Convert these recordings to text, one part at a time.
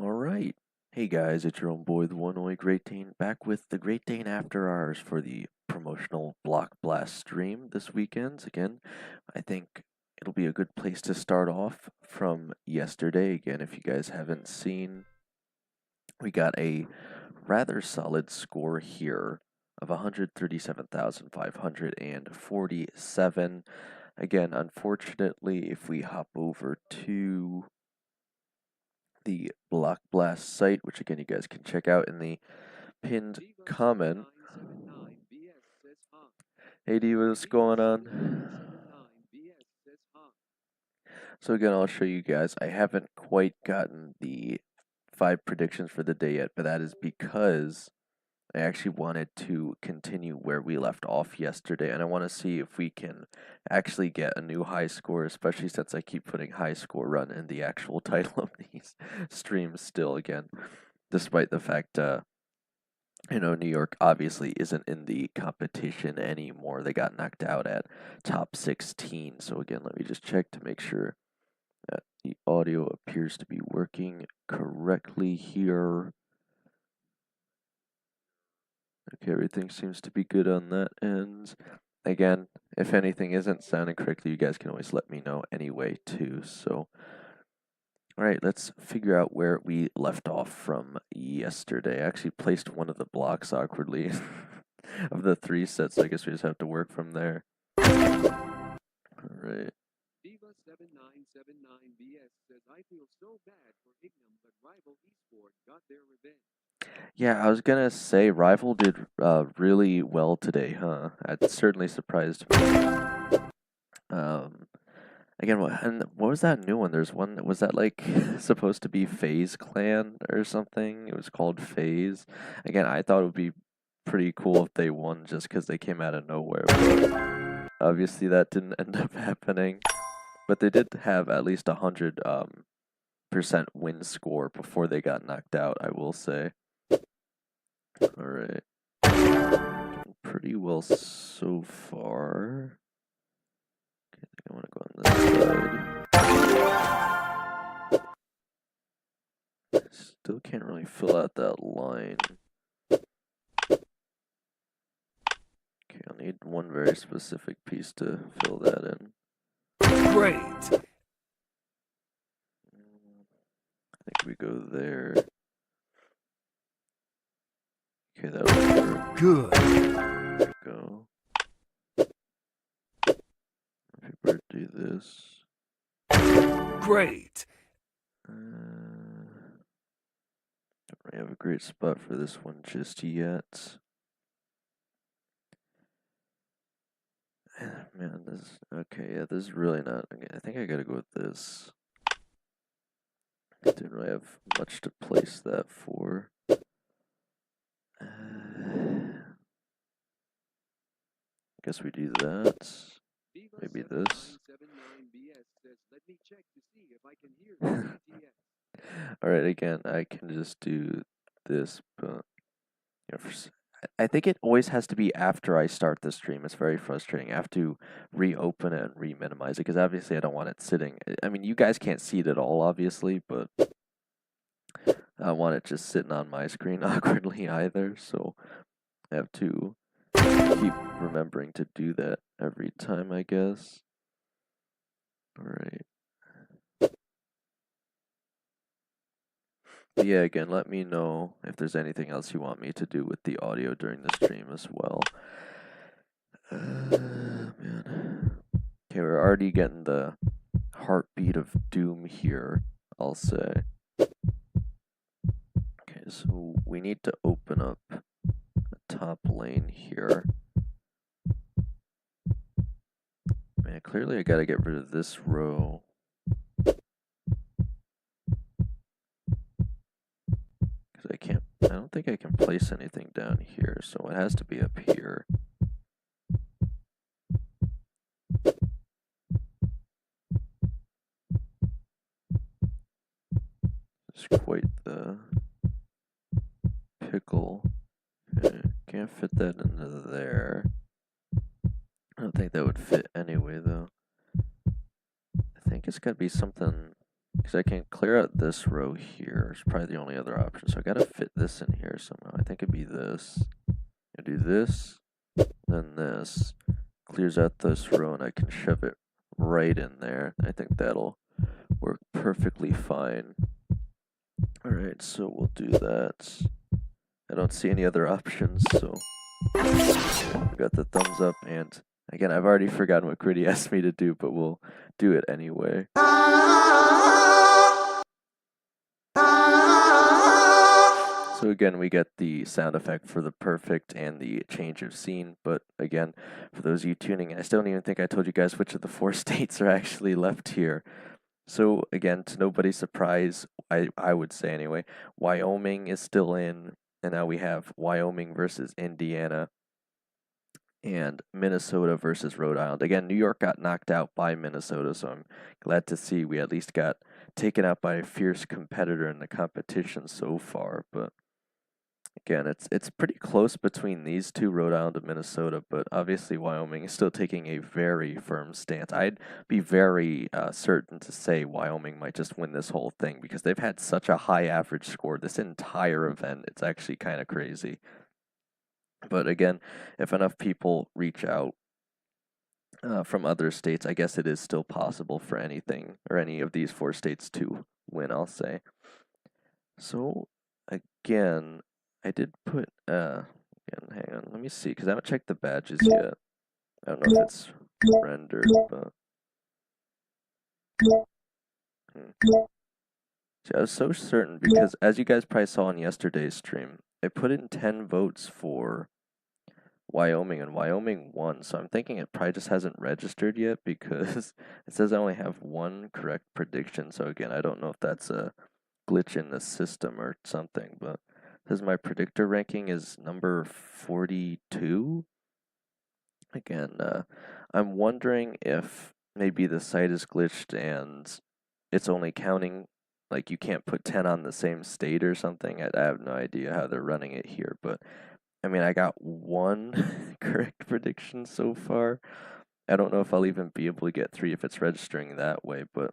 Alright. Hey guys, it's your own boy, the one-eye Great Dane, back with the Great Dane After Hours for the promotional BlockBlast stream this weekend. Again, I think it'll be a good place to start off from yesterday. Again, if you guys haven't seen, we got a rather solid score here of 137,547. Again, unfortunately, if we hop over to the BlockBlast site, which again you guys can check out in the pinned comment. Hey D, what's going on? So again, I'll show you guys. I haven't quite gotten the 5 predictions for the day yet, but that is because I actually wanted to continue where we left off yesterday, and I want to see if we can actually get a new high score, especially since I keep putting high score run in the actual title of these streams still again, despite the fact, New York obviously isn't in the competition anymore. They got knocked out at top 16. So again, let me just check to make sure that the audio appears to be working correctly here. Okay, everything seems to be good on that end. Again, if anything isn't sounding correctly, you guys can always let me know anyway too. So, all right, let's figure out where we left off from yesterday. I actually placed one of the blocks awkwardly of the 3 sets, so I guess we just have to work from there. All right. Diva7979BS says, I feel so bad for Ignum, but Rival Esport got their revenge. Yeah, I was gonna say Rival did really well today, huh? That certainly surprised me. Again, what was that new one? There's one that was that like supposed to be FaZe Clan or something. It was called FaZe. Again, I thought it would be pretty cool if they won just because they came out of nowhere. But obviously, that didn't end up happening. But they did have at least 100% win score before they got knocked out, I will say. Alright. Pretty well so far. Okay, I think I want to go on this side. Still can't really fill out that line. Okay, I'll need one very specific piece to fill that in. Great! I think we go there. Okay, that was good. There we go. Paper, do this. Great! Don't really have a great spot for this one just yet. Man, this okay. Yeah, this is really not. Okay, I think I gotta go with this. Didn't really have much to place that for. Guess we do that. Maybe this. Alright, again, I can just do this, but I think it always has to be after I start the stream. It's very frustrating. I have to reopen it and re-minimize it because obviously I don't want it sitting. I mean, you guys can't see it at all, obviously, but I don't want it just sitting on my screen awkwardly either, so I have to keep remembering to do that every time, I guess. Alright. But yeah, again, let me know if there's anything else you want me to do with the audio during the stream as well. Man. Okay, we're already getting the heartbeat of doom here, I'll say. Okay, so we need to open up the top lane here. Man, clearly I gotta get rid of this row. Because I don't think I can place anything down here, so it has to be up here. It's quite the pickle. Okay, can't fit that into there. I don't think that would fit anyway, though. I think it's gotta be something Because I can clear out this row here. It's probably the only other option. So I gotta fit this in here somehow. I think it'd be this. I do this, then this. Clears out this row, and I can shove it right in there. I think that'll work perfectly fine. Alright, so we'll do that. I don't see any other options, so we got the thumbs up, and again, I've already forgotten what Gritty asked me to do, but we'll do it anyway. So again, we get the sound effect for the perfect and the change of scene, but again, for those of you tuning in, I still don't even think I told you guys which of the 4 states are actually left here. So again, to nobody's surprise, I would say anyway, Wyoming is still in, and now we have Wyoming versus Indiana and Minnesota versus Rhode Island. Again, New York got knocked out by Minnesota, so I'm glad to see we at least got taken out by a fierce competitor in the competition so far. But again, it's pretty close between these two, Rhode Island and Minnesota, but obviously Wyoming is still taking a very firm stance. I'd be very certain to say Wyoming might just win this whole thing because they've had such a high average score this entire event. It's actually kind of crazy. But again, if enough people reach out from other states, I guess it is still possible for anything or any of these 4 states to win, I'll say. So again, I did put again, hang on, let me see, because I haven't checked the badges yet. I don't know if it's rendered, but See, I was so certain because as you guys probably saw in yesterday's stream, I put in 10 votes for Wyoming, and Wyoming won. So I'm thinking it probably just hasn't registered yet because it says I only have 1 correct prediction. So again, I don't know if that's a glitch in the system or something, but it says my predictor ranking is number 42. Again, I'm wondering if maybe the site is glitched and it's only counting, like you can't put 10 on the same state or something. I have no idea how they're running it here, but I mean, I got 1 correct prediction so far. I don't know if I'll even be able to get 3 if it's registering that way, but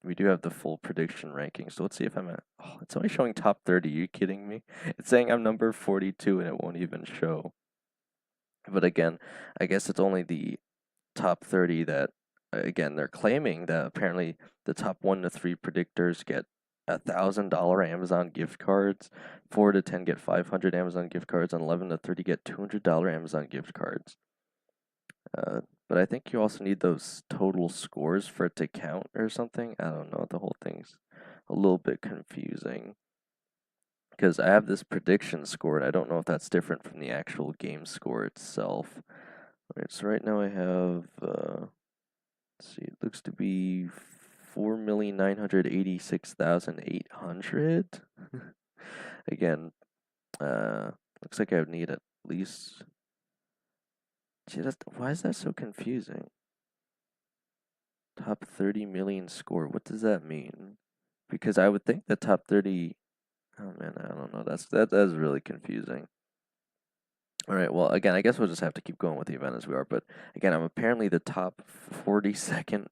we do have the full prediction ranking. So let's see if I'm at, oh, it's only showing top 30. Are you kidding me? It's saying I'm number 42 and it won't even show. But again, I guess it's only the top 30 that, again, they're claiming that apparently the top 1 to 3 predictors get $1,000 Amazon gift cards, 4 to 10 get 500 Amazon gift cards, and 11 to 30 get $200 Amazon gift cards. But I think you also need those total scores for it to count or something. I don't know. The whole thing's a little bit confusing because I have this prediction score, and I don't know if that's different from the actual game score itself. Alright, so right now I have, let's see, it looks to be 4,986,800. Again, looks like I would need at least. Gee, why is that so confusing? Top 30 million score. What does that mean? Because I would think the top 30. Oh man, I don't know. That's really confusing. All right. Well, again, I guess we'll just have to keep going with the event as we are. But again, I'm apparently the top 42nd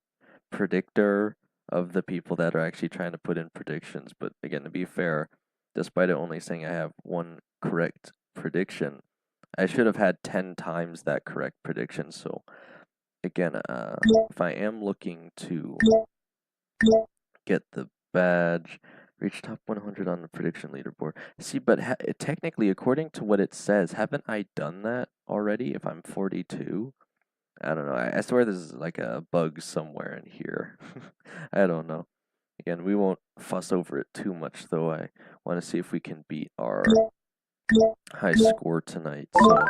predictor of the people that are actually trying to put in predictions. But again, to be fair, despite it only saying I have 1 correct prediction, I should have had 10 times that correct prediction. So again, if I am looking to get the badge, reach top 100 on the prediction leaderboard. See, but technically, according to what it says, haven't I done that already if I'm 42? I don't know. I swear this is like a bug somewhere in here. I don't know. Again, we won't fuss over it too much, though. I want to see if we can beat our high score tonight. So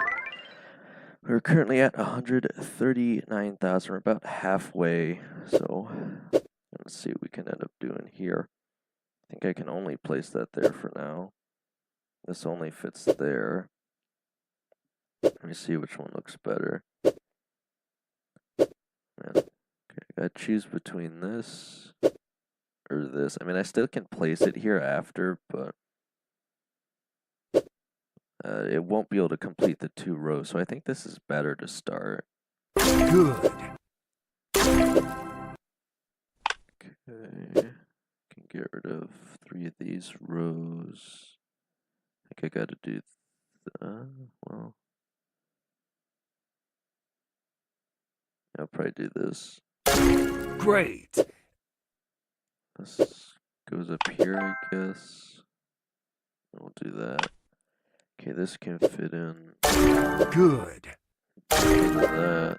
we're currently at 139,000. We're about halfway. So let's see what we can end up doing here. I think I can only place that there for now. This only fits there. Let me see which one looks better. Okay, I gotta choose between this or this. I mean, I still can place it here after, but it won't be able to complete the 2 rows. So I think this is better to start. Good. Okay. get rid of 3 of these rows. I think I gotta do, well, I'll probably do this. Great. This goes up here, I guess. We'll do that. Okay, this can fit in. Good. That.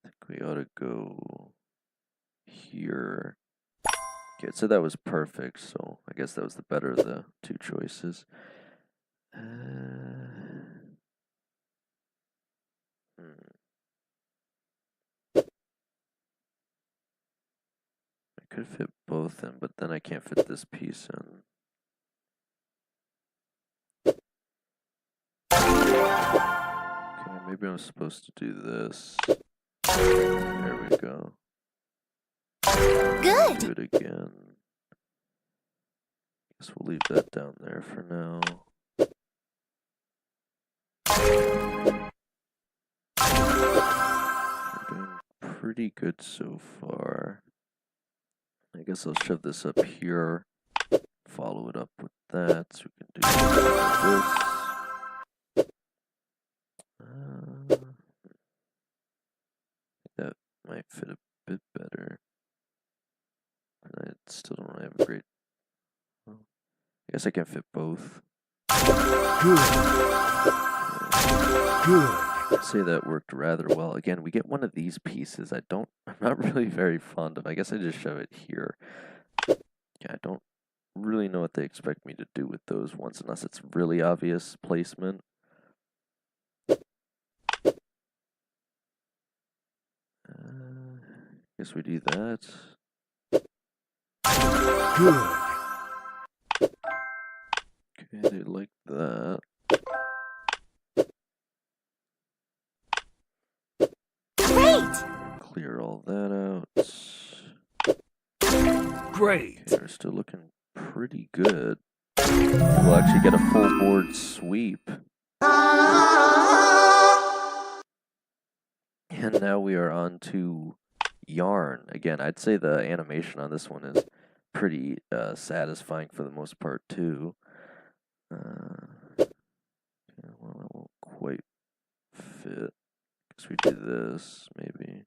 I think we ought to go here. Okay, so that was perfect, so I guess that was the better of the two choices. I could fit both in, but then I can't fit this piece in. Okay, maybe I'm supposed to do this. There we go. Good. Do it again. Guess we'll leave that down there for now. We're doing pretty good so far. I guess I'll shove this up here. Follow it up with that, so we can do this. That might fit a bit better. And I still don't really have a great. Well, I guess I can fit both. Good. Good. I'd say that worked rather well. Again, we get one of these pieces. I'm not really very fond of. I guess I just shove it here. Yeah, I don't really know what they expect me to do with those ones unless it's really obvious placement. Guess we do that. Good. Okay, they like that. Great. Clear all that out. Great. Okay, we're still looking pretty good. We'll actually get a full board sweep. And now we are on to yarn. Again, I'd say the animation on this one is pretty satisfying for the most part too. Well, that won't quite fit. Guess we do this, maybe.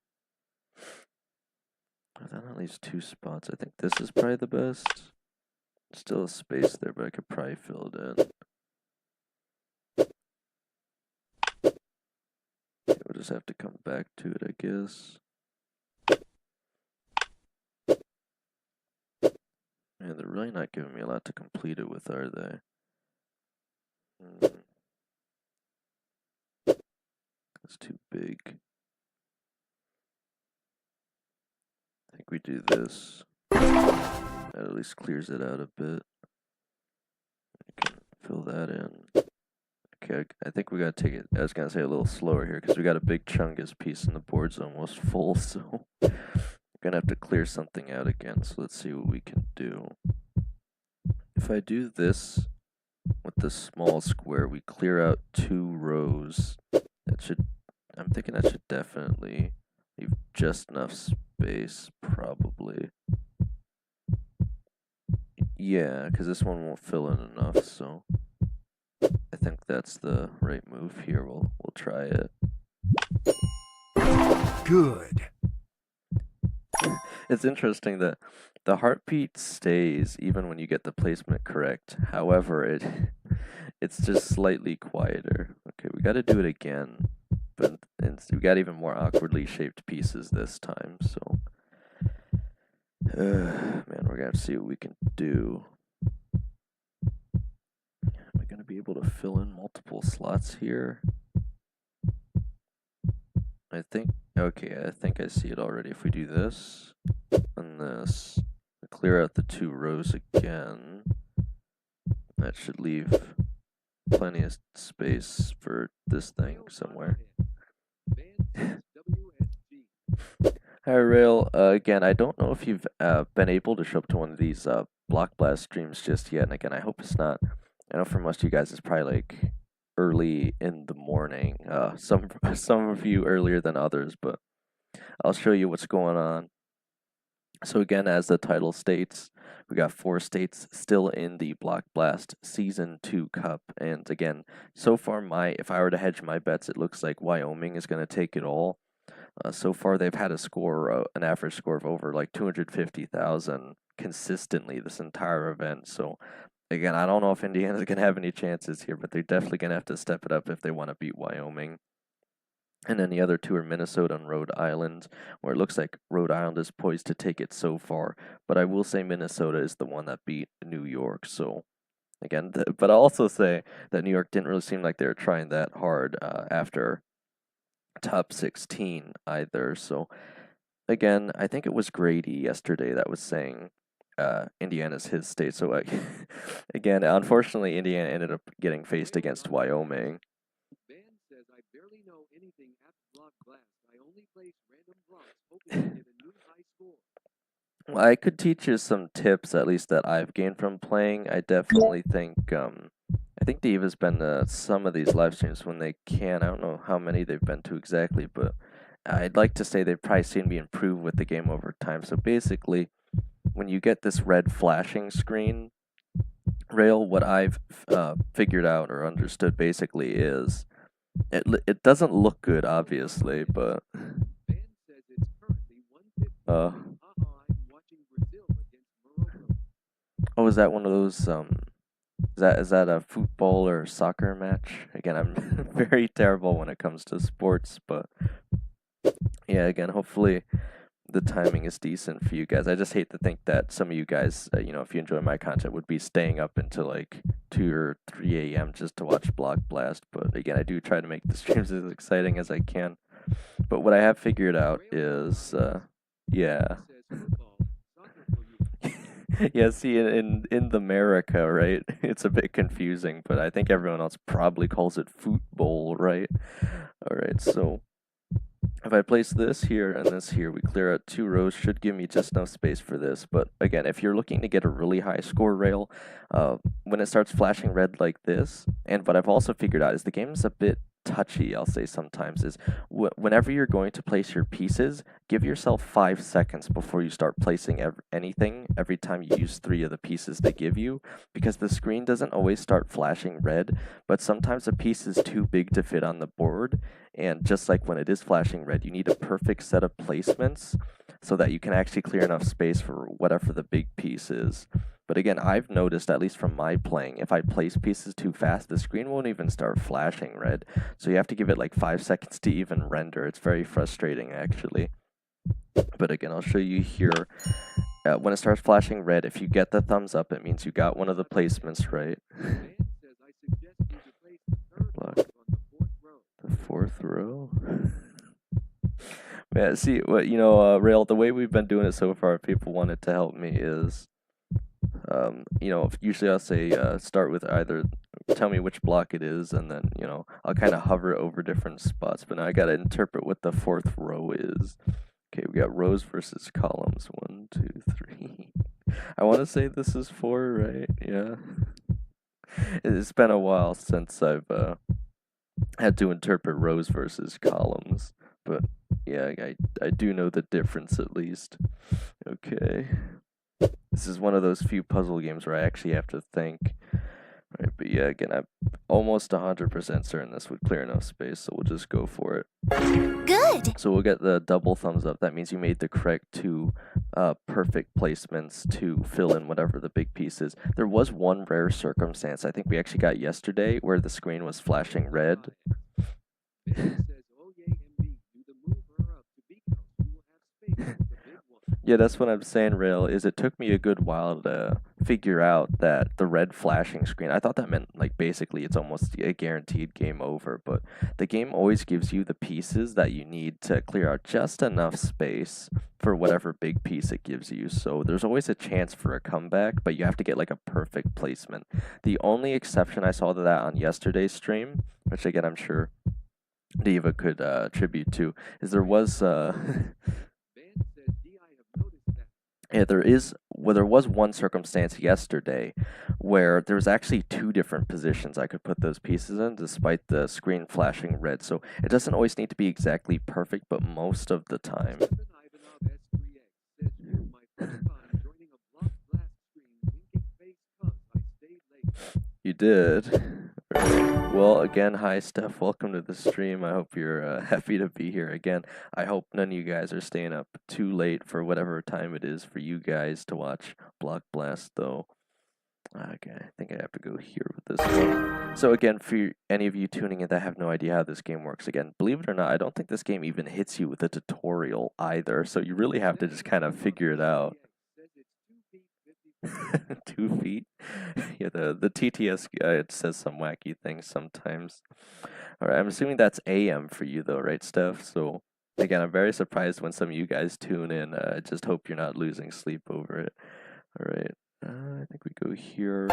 Then at least 2 spots. I think this is probably the best. Still a space there, but I could probably fill it in. Okay, we'll just have to come back to it, I guess. Man, they're really not giving me a lot to complete it with, are they? That's too big. I think we do this. That at least clears it out a bit. I can fill that in. Okay, I think we gotta take it, I was gonna say a little slower here, because we got a big chungus piece and the board's almost full, so we're gonna have to clear something out again, so let's see what we can do. If I do this with the small square, we clear out 2 rows. That should, I'm thinking that should definitely leave just enough space, probably. Yeah, because this one won't fill in enough, so I think that's the right move here. We'll try it. Good. It's interesting that the heartbeat stays even when you get the placement correct. However, it's just slightly quieter. Okay, we got to do it again, but we got even more awkwardly shaped pieces this time. So, man, we're gonna have to see what we can do. Am I gonna be able to fill in multiple slots here? I think, okay, I think I see it already. If we do this and this, clear out the 2 rows again, that should leave plenty of space for this thing somewhere. Hi, Rail. Again, I don't know if you've been able to show up to one of these BlockBlast streams just yet, and again, I hope it's not. I know for most of you guys, it's probably like early in the morning. Some of you earlier than others, but I'll show you what's going on. So again, as the title states, we got 4 states still in the BlockBlast Season 2 Cup. And again, so far, if I were to hedge my bets, it looks like Wyoming is going to take it all. So far, they've had an average score of over like 250,000 consistently this entire event. So again, I don't know if Indiana's going to have any chances here, but they're definitely going to have to step it up if they want to beat Wyoming. And then the other two are Minnesota and Rhode Island, where it looks like Rhode Island is poised to take it so far. But I will say Minnesota is the one that beat New York. So again, but I'll also say that New York didn't really seem like they were trying that hard after top 16 either. So again, I think it was Grady yesterday that was saying Indiana's his state. So again, unfortunately, Indiana ended up getting faced against Wyoming. Van says, I barely know anything at BlockBlast. I only place random blocks, hoping to get a new high score. Well, I could teach you some tips, at least that I've gained from playing. I definitely think, I think Dave has been to some of these live streams when they can. I don't know how many they've been to exactly, but I'd like to say they've probably seen me improve with the game over time. So basically, when you get this red flashing screen, Rail, what I've figured out or understood basically is it doesn't look good, obviously, but Van says it's currently 1:15. I'm watching Brazil against Morocco. oh, is that one of those is that a football or soccer match? Again, I'm very terrible when it comes to sports, but yeah, again, hopefully the timing is decent for you guys. I just hate to think that some of you guys, if you enjoy my content, would be staying up until like 2 or 3 a.m. just to watch BlockBlast. But again, I do try to make the streams as exciting as I can. But what I have figured out is, yeah. Says football, soccer for you. Yeah, see, in the America, right? It's a bit confusing, but I think everyone else probably calls it football, right? All right, so if I place this here and this here, we clear out 2 rows, should give me just enough space for this. But again, if you're looking to get a really high score rail, when it starts flashing red like this, and what I've also figured out is the game's a bit touchy, I'll say sometimes, is whenever you're going to place your pieces, give yourself 5 seconds before you start placing anything every time you use 3 of the pieces they give you, because the screen doesn't always start flashing red, but sometimes a piece is too big to fit on the board, and just like when it is flashing red, you need a perfect set of placements so that you can actually clear enough space for whatever the big piece is. But again, I've noticed, at least from my playing, if I place pieces too fast, the screen won't even start flashing red. So you have to give it like 5 seconds to even render. It's very frustrating, actually. But again, I'll show you here. When it starts flashing red, if you get the thumbs up, it means you got one of the placements right. Van says, I suggest you replace the third Block. block on the 4th row. The 4th row? Man, see, Rail, the way we've been doing it so far, if people wanted to help me is, usually I'll say start with either tell me which block it is, and then, I'll kind of hover over different spots. But now I got to interpret what the 4th row is. Okay, we got rows versus columns. 1, 2, 3. I want to say this is 4, right? Yeah. It's been a while since I've had to interpret rows versus columns, but yeah, I do know the difference at least. Okay. This is one of those few puzzle games where I actually have to think. Right, but yeah, again, I'm almost 100% certain this would clear enough space, so we'll just go for it. Good. So we'll get the double thumbs up. That means you made the correct 2 perfect placements to fill in whatever the big piece is. There was one rare circumstance I think we actually got yesterday where the screen was flashing red. Van says, oh yay, MB, do the move her up to Beak House. You will have space for the big one. Yeah, that's what I'm saying, Rail, is it took me a good while to figure out that the red flashing screen, I thought that meant, like, basically it's almost a guaranteed game over, but the game always gives you the pieces that you need to clear out just enough space for whatever big piece it gives you, so there's always a chance for a comeback, but you have to get, like, a perfect placement. The only exception I saw to that on yesterday's stream, which, again, I'm sure Diva could attribute to, is there was... Van says, D, I have noticed that. Yeah, there was one circumstance yesterday where there was actually 2 different positions I could put those pieces in despite the screen flashing red. So it doesn't always need to be exactly perfect, but most of the time. Stephen Ivanov S3X says, you're my You did. Alright. Well, again, hi Steph. Welcome to the stream. I hope you're happy to be here again. I hope none of you guys are staying up too late for whatever time it is for you guys to watch BlockBlast, though. Okay, I think I have to go here with this one. So again, for any of you tuning in that have no idea how this game works, again, believe it or not, I don't think this game even hits you with a tutorial either. So you really have to just kind of figure it out. 2 feet. Yeah, the TTS it says some wacky things sometimes. All right, I'm assuming that's AM for you though, right, Steph? So again, I'm very surprised when some of you guys tune in. I just hope you're not losing sleep over it. All right, I think we go here.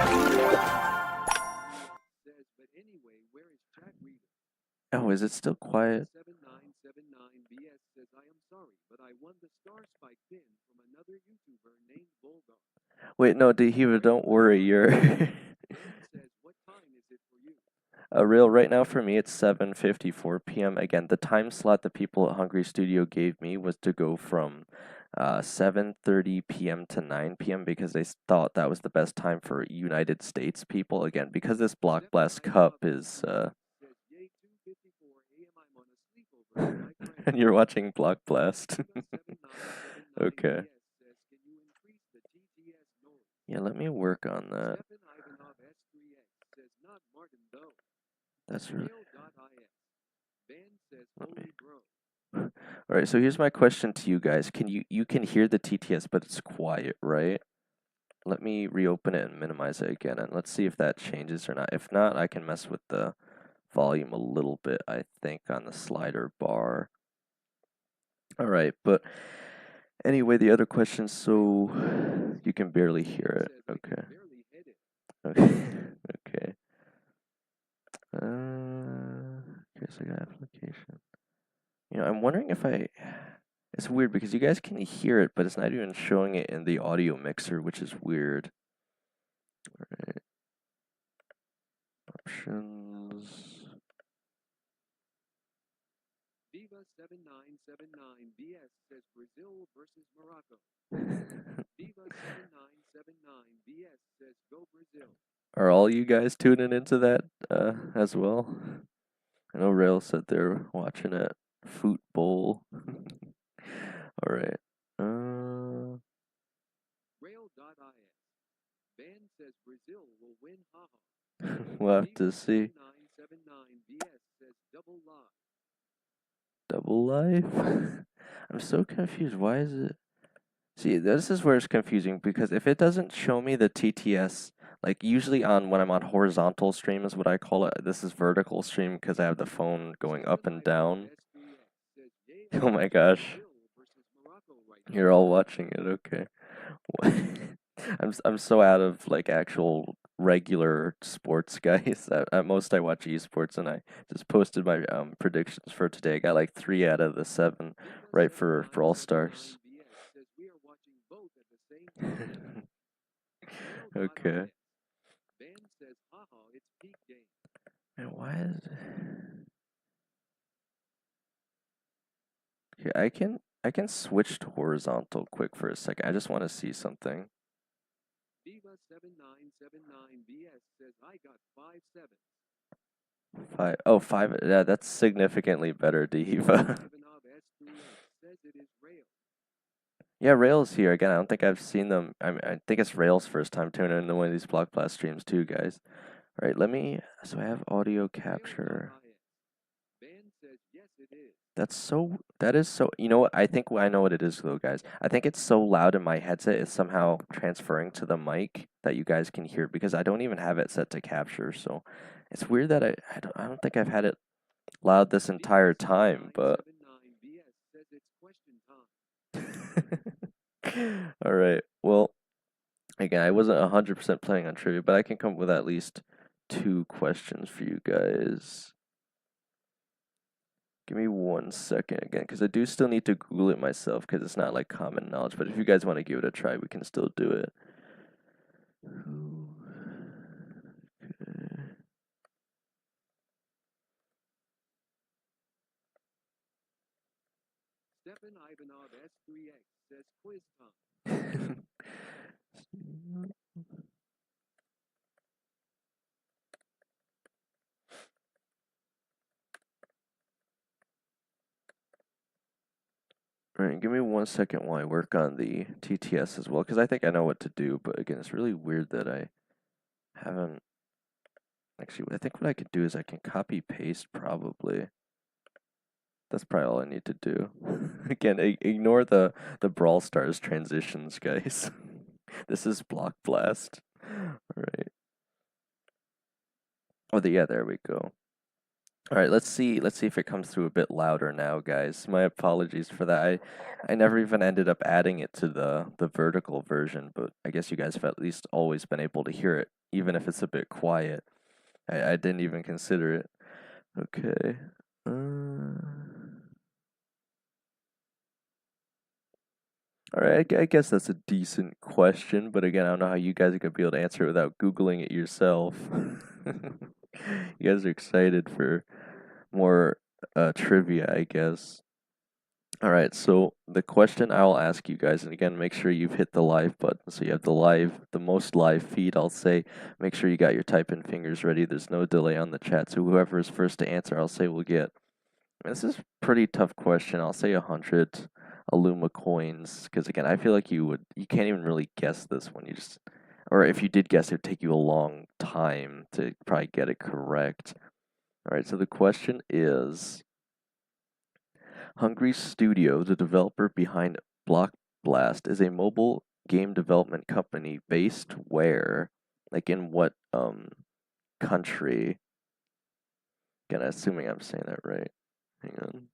Oh, is it still quiet? 7979BS says, I am sorry, but I won the Star Spike pin from another YouTuber named Bulldog. Wait, no, Dehiva, don't worry. You're Says, what time is it for you? real right now for me. It's 7:54 p.m. Again, the time slot the people at Hungry Studio gave me was to go from 7:30 p.m. to 9 p.m. because they thought that was the best time for United States people. Again, because this BlockBlast Cup is and you're watching BlockBlast. Okay. Yeah, let me work on that. That's really. Let me. All right, so here's my question to you guys. Can you can hear the TTS, but it's quiet, right? Let me reopen it and minimize it again, and let's see if that changes or not. If not, I can mess with the volume a little bit, I think, on the slider bar. All right, but anyway, the other question, so you can barely hear it. Okay. Okay. Okay. Okay, so I got application. I'm wondering if it's weird because you guys can hear it, but it's not even showing it in the audio mixer, which is weird. All right. Options. Viva 7979BS says Brazil versus Morocco. Viva 7979BS says go Brazil. Are all you guys tuning into that as well? I know Rail said they're watching it. Football. All right. Rail.is. Van says Brazil will win, haha. We'll have to see. 7979BS says double live. Double life? I'm so confused. Why is it? See, this is where it's confusing because if it doesn't show me the TTS, like usually on when I'm on horizontal stream is what I call it. This is vertical stream because I have the phone going up and down. Oh my gosh. You're all watching it, okay. I'm so out of like actual regular sports, guys. At most I watch esports, and I just posted my predictions for today. I got like 3 out of the 7 right for Brawl Stars. Okay. And why is Okay, I can switch to horizontal quick for a second. I just want to see something. Viva 7979BS says I got 5 sevens. 5. Oh, 5. Yeah, that's significantly better, Diva. Yeah, Rail's here again. I don't think I've seen them. I think it's Rail's first time tuning into one of these BlockBlast streams too, guys. All right, let me. So I have audio capture. That's so. That is so. You know what? I think I know what it is though, guys. I think it's so loud in my headset. It's somehow transferring to the mic that you guys can hear because I don't even have it set to capture. So it's weird that I don't think I've had it loud this entire time, but. All right. Well, again, I wasn't 100% planning on trivia, but I can come up with at least 2 questions for you guys. Give me 1 second again, because I do still need to Google it myself, because it's not like common knowledge. But if you guys want to give it a try, we can still do it. Okay. Stefan Ivanov S3X says quiz time. Alright, give me 1 second while I work on the TTS as well, because I think I know what to do, but again, it's really weird that I haven't... Actually, I think what I could do is I can copy-paste, probably. That's probably all I need to do. Again, ignore the Brawl Stars transitions, guys. This is BlockBlast. Alright. Oh, yeah, there we go. Alright, let's see if it comes through a bit louder now, guys. My apologies for that. I never even ended up adding it to the vertical version, but I guess you guys have at least always been able to hear it, even if it's a bit quiet. I didn't even consider it. Okay. Alright, I guess that's a decent question, but again, I don't know how you guys are going to be able to answer it without Googling it yourself. You guys are excited for more trivia, I guess. Alright, so the question I'll ask you guys, and again, make sure you've hit the live button, so you have the most live feed, I'll say. Make sure you got your typing fingers ready, there's no delay on the chat, so whoever is first to answer, I'll say will get. This is a pretty tough question, I'll say 100 Aluma coins, because again, I feel like you can't even really guess this one, or if you did guess, it would take you a long time to probably get it correct. Alright, so the question is, Hungry Studio, the developer behind BlockBlast, is a mobile game development company based where? Like in what country? Again, assuming I'm saying that right. Hang on.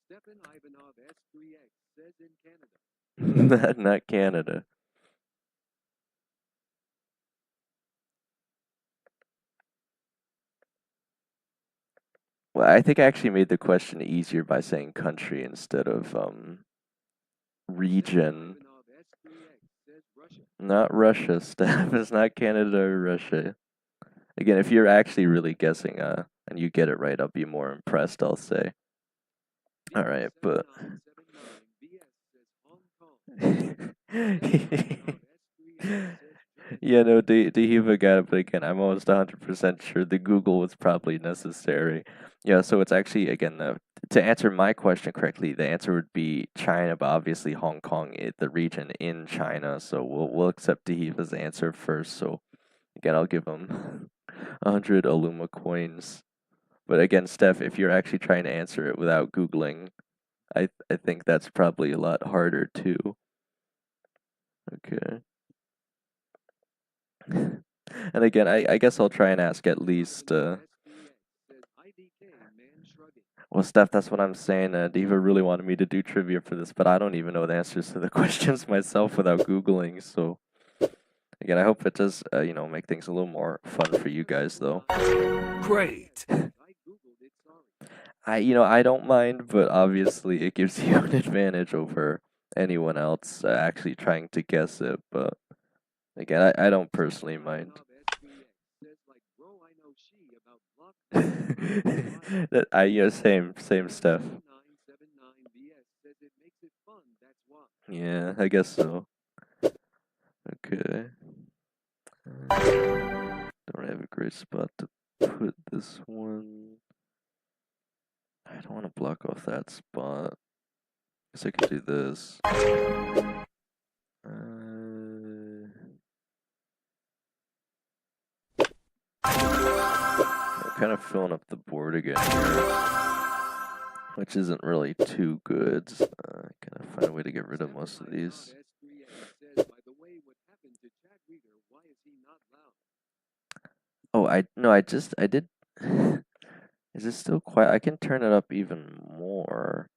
Stefan Ivanov S3X says in Canada. Not Canada. Well, I think I actually made the question easier by saying country instead of region. Ivanov S3X says Russia. Not Russia, Steph. It's not Canada or Russia. Again, if you're actually really guessing, and you get it right, I'll be more impressed, I'll say. Alright, but... 79BS says Hong Kong. Yeah, no, Dehiva got it, but again, I'm almost 100% sure the Google was probably necessary. Yeah, so it's actually, again, to answer my question correctly, the answer would be China, but obviously Hong Kong is the region in China, so we'll accept Dehiva's answer first, so again, I'll give him 100 Aluma coins. But again, Steph, if you're actually trying to answer it without Googling, I think that's probably a lot harder too. Okay. And again, I guess I'll try and ask at least, well, Steph, that's what I'm saying. Diva really wanted me to do trivia for this, but I don't even know the answers to the questions myself without Googling, so... Again, I hope it does, make things a little more fun for you guys, though. Great. I don't mind, but obviously it gives you an advantage over anyone else actually trying to guess it, but... Again, I don't personally mind. Same stuff. Yeah, I guess so. Okay. Don't have a great spot to put this one. I don't want to block off that spot. Guess I could do this. I'm kind of filling up the board again here, which isn't really too good. Gotta find a way to get rid of most of these. Oh, I did. Is it still quiet? I can turn it up even more,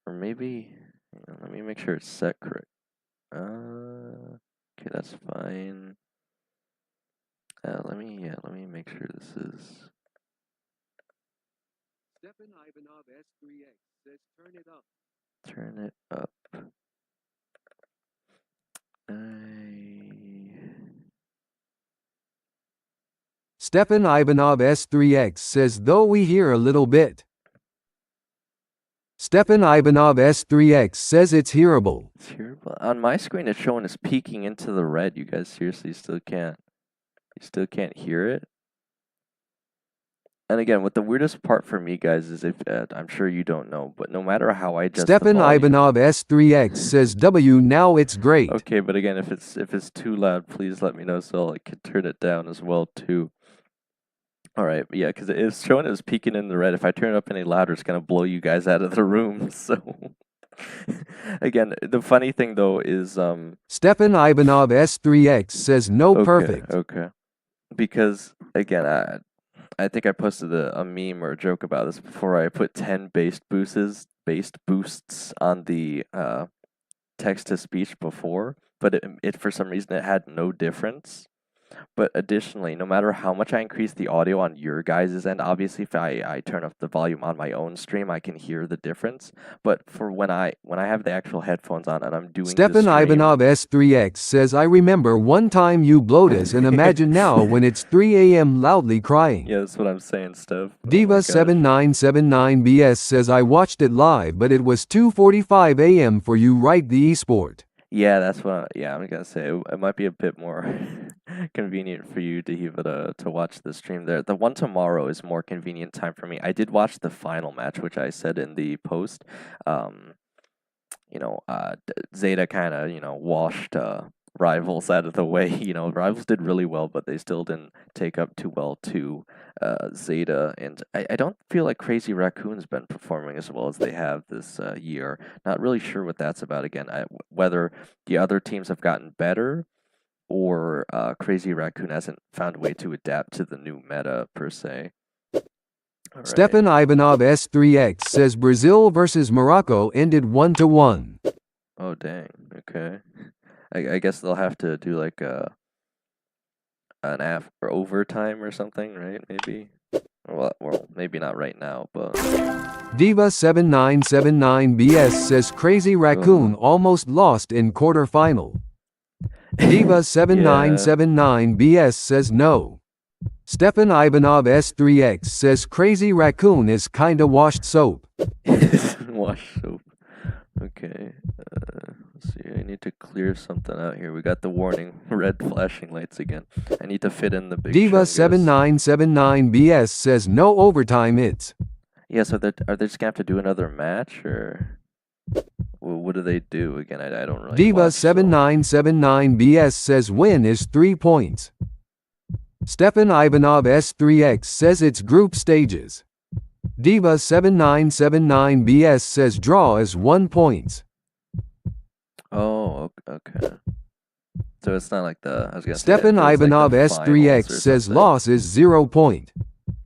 or maybe. Let me make sure it's set correct. Okay, that's fine. Let me make sure this is. Stefan Ivanov S3X says turn it up. Turn it up. Stefan Ivanov S3X says though we hear a little bit. Stefan Ivanov S3X says it's hearable. It's hearable. On my screen, it's showing us peeking into the red. You guys seriously still can't. You still can't hear it? And again, what the weirdest part for me, guys, is if I'm sure you don't know, but no matter how I adjust the Stefan volume. Ivanov S3X says W now it's great. Okay, but again, if it's too loud, please let me know so I can turn it down as well too. All right, yeah, because it's showing it was peaking in the red. If I turn it up any louder, it's gonna blow you guys out of the room. So, again, the funny thing though is Stefan Ivanov S3X says no okay, perfect. okay, because again, I think I posted a meme or a joke about this before. I put 10 based boosts on the text to speech before, but it for some reason it had no difference. But additionally, no matter how much I increase the audio on your guys' end, obviously if I turn up the volume on my own stream, I can hear the difference. But for when I have the actual headphones on and I'm doing the Stefan stream, Ivanov S3X says I remember one time you blowed us and imagine now when it's 3 a.m. loudly crying. yeah, that's what I'm saying, Steph. Oh my Diva gosh. 7979BS says I watched it live but it was 2:45 a.m. for you, right? The esport. Yeah, that's what. Yeah, I'm gonna say it might be a bit more convenient for you, Diva, to watch the stream there. The one tomorrow is more convenient time for me. I did watch the final match, which I said in the post. Um, Zeta kind of washed Rivals out of the way. Rivals did really well, but they still didn't take up too well to Zeta. And I don't feel like Crazy Raccoon's been performing as well as they have this year. Not really sure what that's about. Again, whether the other teams have gotten better or Crazy Raccoon hasn't found a way to adapt to the new meta per se. All right. Stefan Ivanov S3X says Brazil versus Morocco ended 1-1. Oh dang. Okay. I guess they'll have to do like an after overtime or something, right? Maybe. Well, maybe not right now, but Diva 7979BS says Crazy Raccoon almost lost in quarterfinal. Diva 7979BS says no. Stefan Ivanov S3X says Crazy Raccoon is kinda washed soap. Wash soap. Okay. Let's see. I need to clear something out here. We got the warning red flashing lights again. I need to fit in the big Diva chungus. 7979BS says no overtime. It's Yeah. So are they just gonna have to do another match or? What do they do again? I don't really. Diva watch, 7979BS says win is 3 points. Stefan Ivanov S3X says it's group stages. Diva 7979BS says draw is 1 point. Oh, okay. So it's not like I was gonna Stefan say, Ivanov like S3X says loss is 0 point.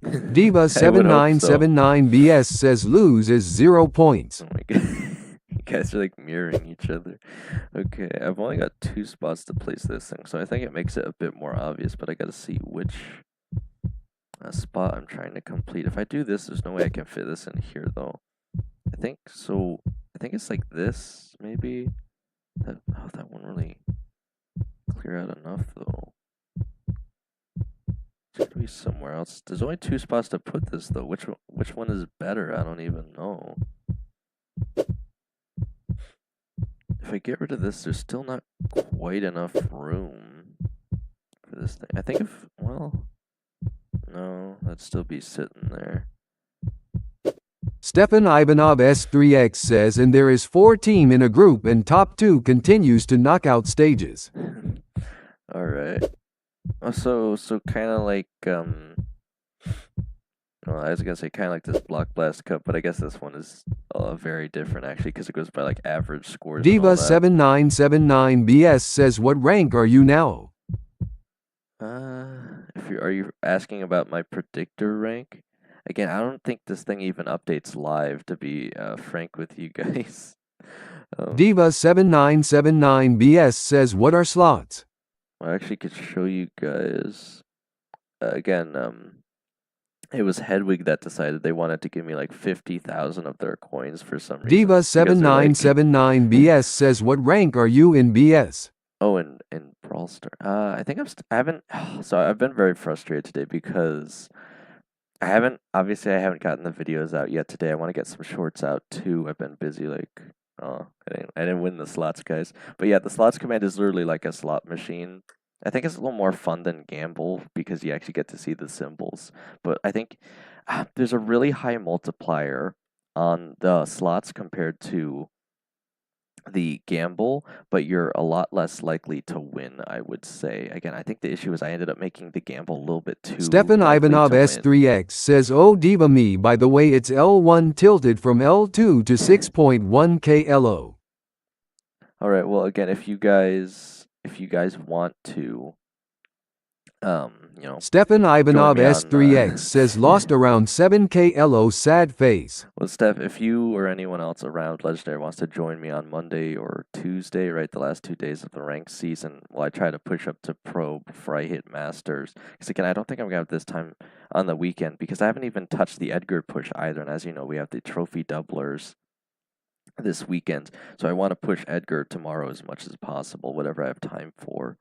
Diva 7979BS says lose is 0 points. Oh my god. You guys are like mirroring each other. Okay, I've only got 2 spots to place this thing, so I think it makes it a bit more obvious, but I gotta see which spot I'm trying to complete. If I do this, there's no way I can fit this in here, though. I think it's like this, maybe. That won't really clear out enough, though. It's gotta be somewhere else. There's only 2 spots to put this, though. Which one is better? I don't even know. If I get rid of this, there's still not quite enough room for this thing. I think no, that'd still be sitting there. Stefan Ivanov S3X says, and there is 4 team in a group and top 2 continues to knockout stages. All right. So kind of like well, I was gonna say kind of like this BlockBlast Cup, but I guess this one is very different actually because it goes by like average scores. Diva 7979BS says, what rank are you now? Are you asking about my predictor rank? Again, I don't think this thing even updates live, to be frank with you guys. Diva 7979BS says, what are slots? I actually could show you guys. Again, it was Hedwig that decided they wanted to give me like 50,000 of their coins for some reason. Diva 7979BS says, what rank are you in BS? Oh, in Brawl Star. I think I haven't. So I've been very frustrated today because I haven't gotten the videos out yet today. I want to get some shorts out too. I've been busy I didn't win the slots, guys. But yeah, the slots command is literally like a slot machine. I think it's a little more fun than Gamble because you actually get to see the symbols. But I think there's a really high multiplier on the slots compared to the Gamble, but you're a lot less likely to win, I would say. Again, I think the issue is I ended up making the Gamble a little bit too Stefan likely Ivanov to win. S3X says, "Oh diva me, by the way it's L1 tilted from L2 to 6.1 KLO." All right, well, again, if you guys want to you know, Stefan join Ivanov me on S3X says lost around 7 KLO sad face. well, Steph, if you or anyone else around Legendary wants to join me on Monday or Tuesday, right, the last 2 days of the ranked season, while I try to push up to Pro before I hit Masters. Because again, I don't think I'm gonna have this time on the weekend because I haven't even touched the Edgar push either. And as you know, we have the trophy doublers this weekend, so I want to push Edgar tomorrow as much as possible, whatever I have time for.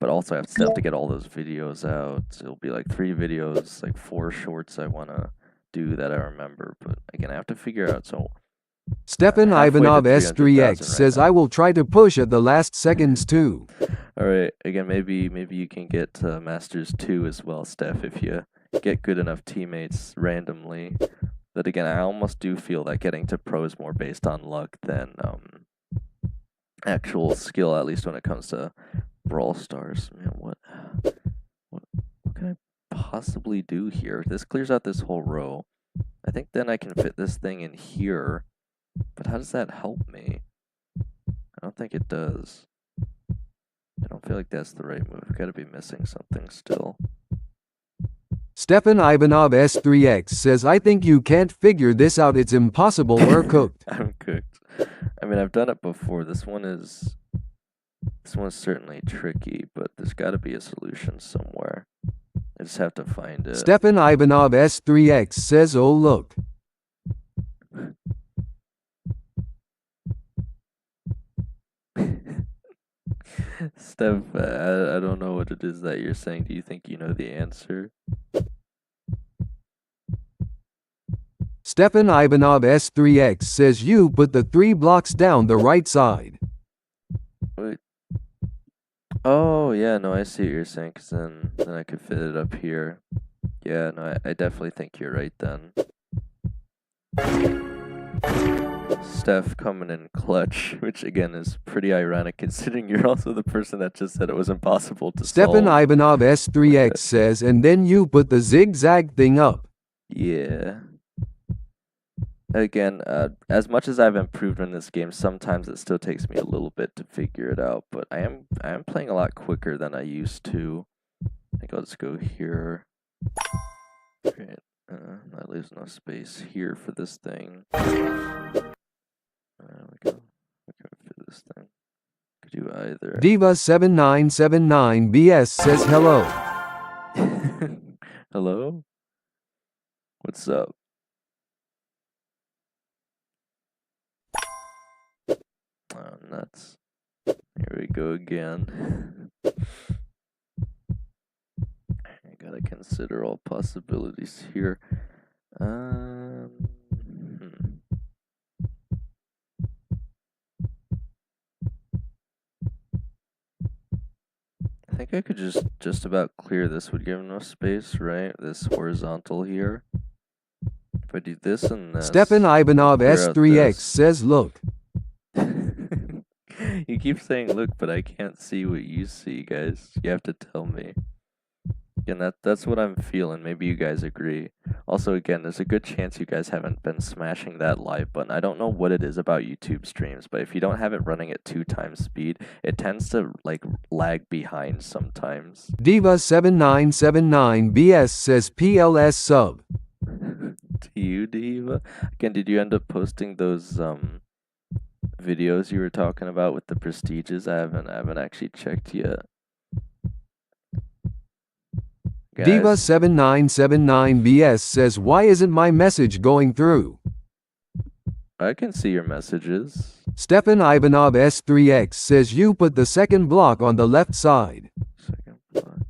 But also, I still have to get all those videos out. It'll be like 3 videos, like 4 shorts I want to do that I remember. But again, I have to figure out. So, Stefan halfway to Ivanov S3X 300,000 right says, now. "I will try to push at the last seconds too." All right. Again, maybe you can get Masters 2 as well, Steph, if you get good enough teammates randomly. But again, I almost do feel that getting to pro is more based on luck than actual skill, at least when it comes to Brawl Stars. Man, what can I possibly do here? This clears out this whole row. I think then I can fit this thing in here. But how does that help me? I don't think it does. I don't feel like that's the right move. I've got to be missing something still. Stefan Ivanov S3X says, "I think you can't figure this out. It's impossible or cooked." I'm cooked. I mean, I've done it before. This one's certainly tricky, but there's got to be a solution somewhere. I just have to find it. Stefan Ivanov S3X says, "Oh look." Steph, I don't know what it is that you're saying. Do you think you know the answer? Stefan Ivanov S3X says, "You put the 3 blocks down the right side." Wait. Oh, yeah, no, I see what you're saying, because then I could fit it up here. Yeah, no, I definitely think you're right then. Steph coming in clutch, which again is pretty ironic considering you're also the person that just said it was impossible to Stefan solve. Ivanov S3X says, "And then you put the zigzag thing up." Yeah. Again, as much as I've improved in this game, sometimes it still takes me a little bit to figure it out, but I am playing a lot quicker than I used to. I think I'll just go here. Great. That leaves no space here for this thing. There we go. We can fit this thing. Could do either. Diva7979BS says, "Hello." Hello? What's up? Oh, nuts. Here we go again. I gotta consider all possibilities here. I think I could just about clear this. Would give enough space, right? This horizontal here. If I do this and this. Stefan Ivanov clear out S3X this. says, "Look." You keep saying look, but I can't see what you see, guys. You have to tell me. Again, that's what I'm feeling. Maybe you guys agree. Also, again, there's a good chance you guys haven't been smashing that like button. I don't know what it is about YouTube streams, but if you don't have it running at 2 times speed, it tends to like lag behind sometimes. Diva7979BS says, "PLS sub." To you, Diva. Again, did you end up posting those videos you were talking about with the prestiges? I haven't actually checked yet. Diva7979BS says, "Why isn't my message going through?" I can see your messages. Stefan Ivanov S3X says, "You put the second block on the left side." Second block.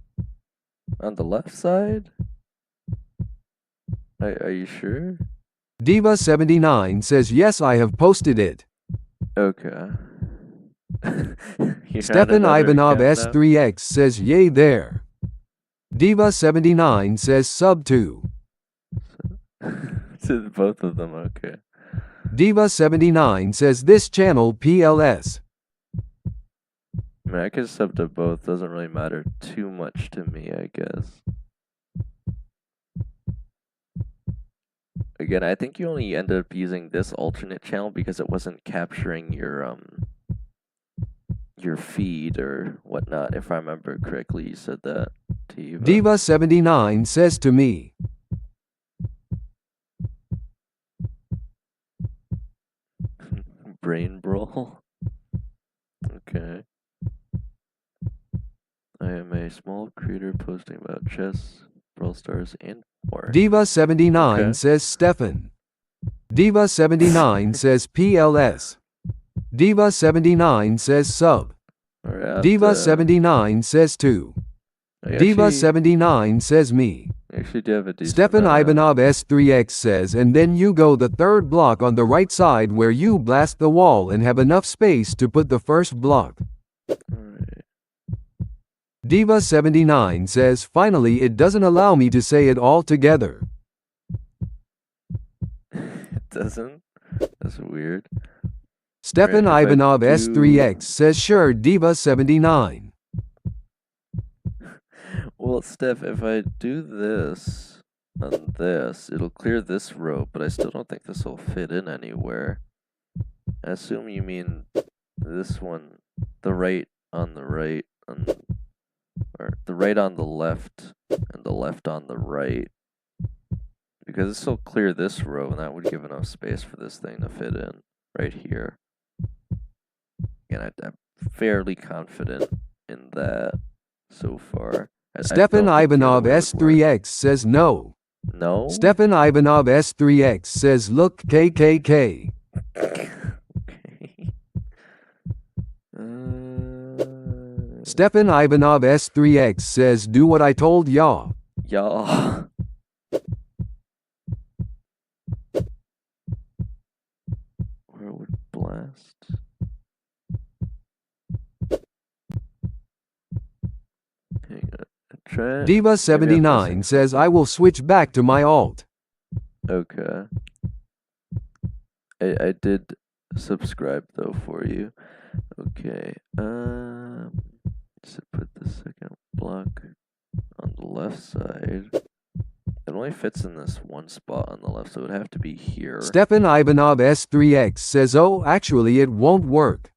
On the left side? Are you sure? Diva79 says, "Yes, I have posted it." Okay. You're on Stefan another Ivanov account now? S3X says yay there. Diva79 says sub 2. To both of them, okay. Diva79 says this channel PLS. I mean, I could sub to both. Doesn't really matter too much to me, I guess. Again, I think you only ended up using this alternate channel because it wasn't capturing your feed or whatnot. If I remember correctly, you said that to Eva. Diva79 says to me. Brain brawl. Okay. I am a small creator posting about chess, Brawl Stars, and more. Diva79 Okay. says Stefan. Diva79 says PLS. Diva79 says sub. Alright, Diva79 says 2. Diva79 says me. actually do have a decent Stefan amount of- Ivanov S3X says and then you go the third block on the right side where you blast the wall and have enough space to put the first block. Alright. Diva79 says finally it doesn't allow me to say it all together. It doesn't? That's weird. Stefan Alright, if I Ivanov do- S3X says sure Diva79. Well, Steph, if I do this on this, it'll clear this row, but I still don't think this will fit in anywhere. I assume you mean this one, the right on the right, or the right on the left, and the left on the right. Because this will clear this row, and that would give enough space for this thing to fit in right here. Again, I'm fairly confident in that so far. I Stefan don't think the Ivanov other way would work. S3X says no. No? Stefan Ivanov S3X says look KKK. Okay. Stefan Ivanov S3X says do what I told ya. Y'all. Where would blast? Hang on. Try. Diva79 says I will switch back to my alt. Okay. I did subscribe though for you. Okay. Just put the second block on the left side. It only fits in this one spot on the left, so it would have to be here. Stefan Ivanov S3X says oh actually it won't work.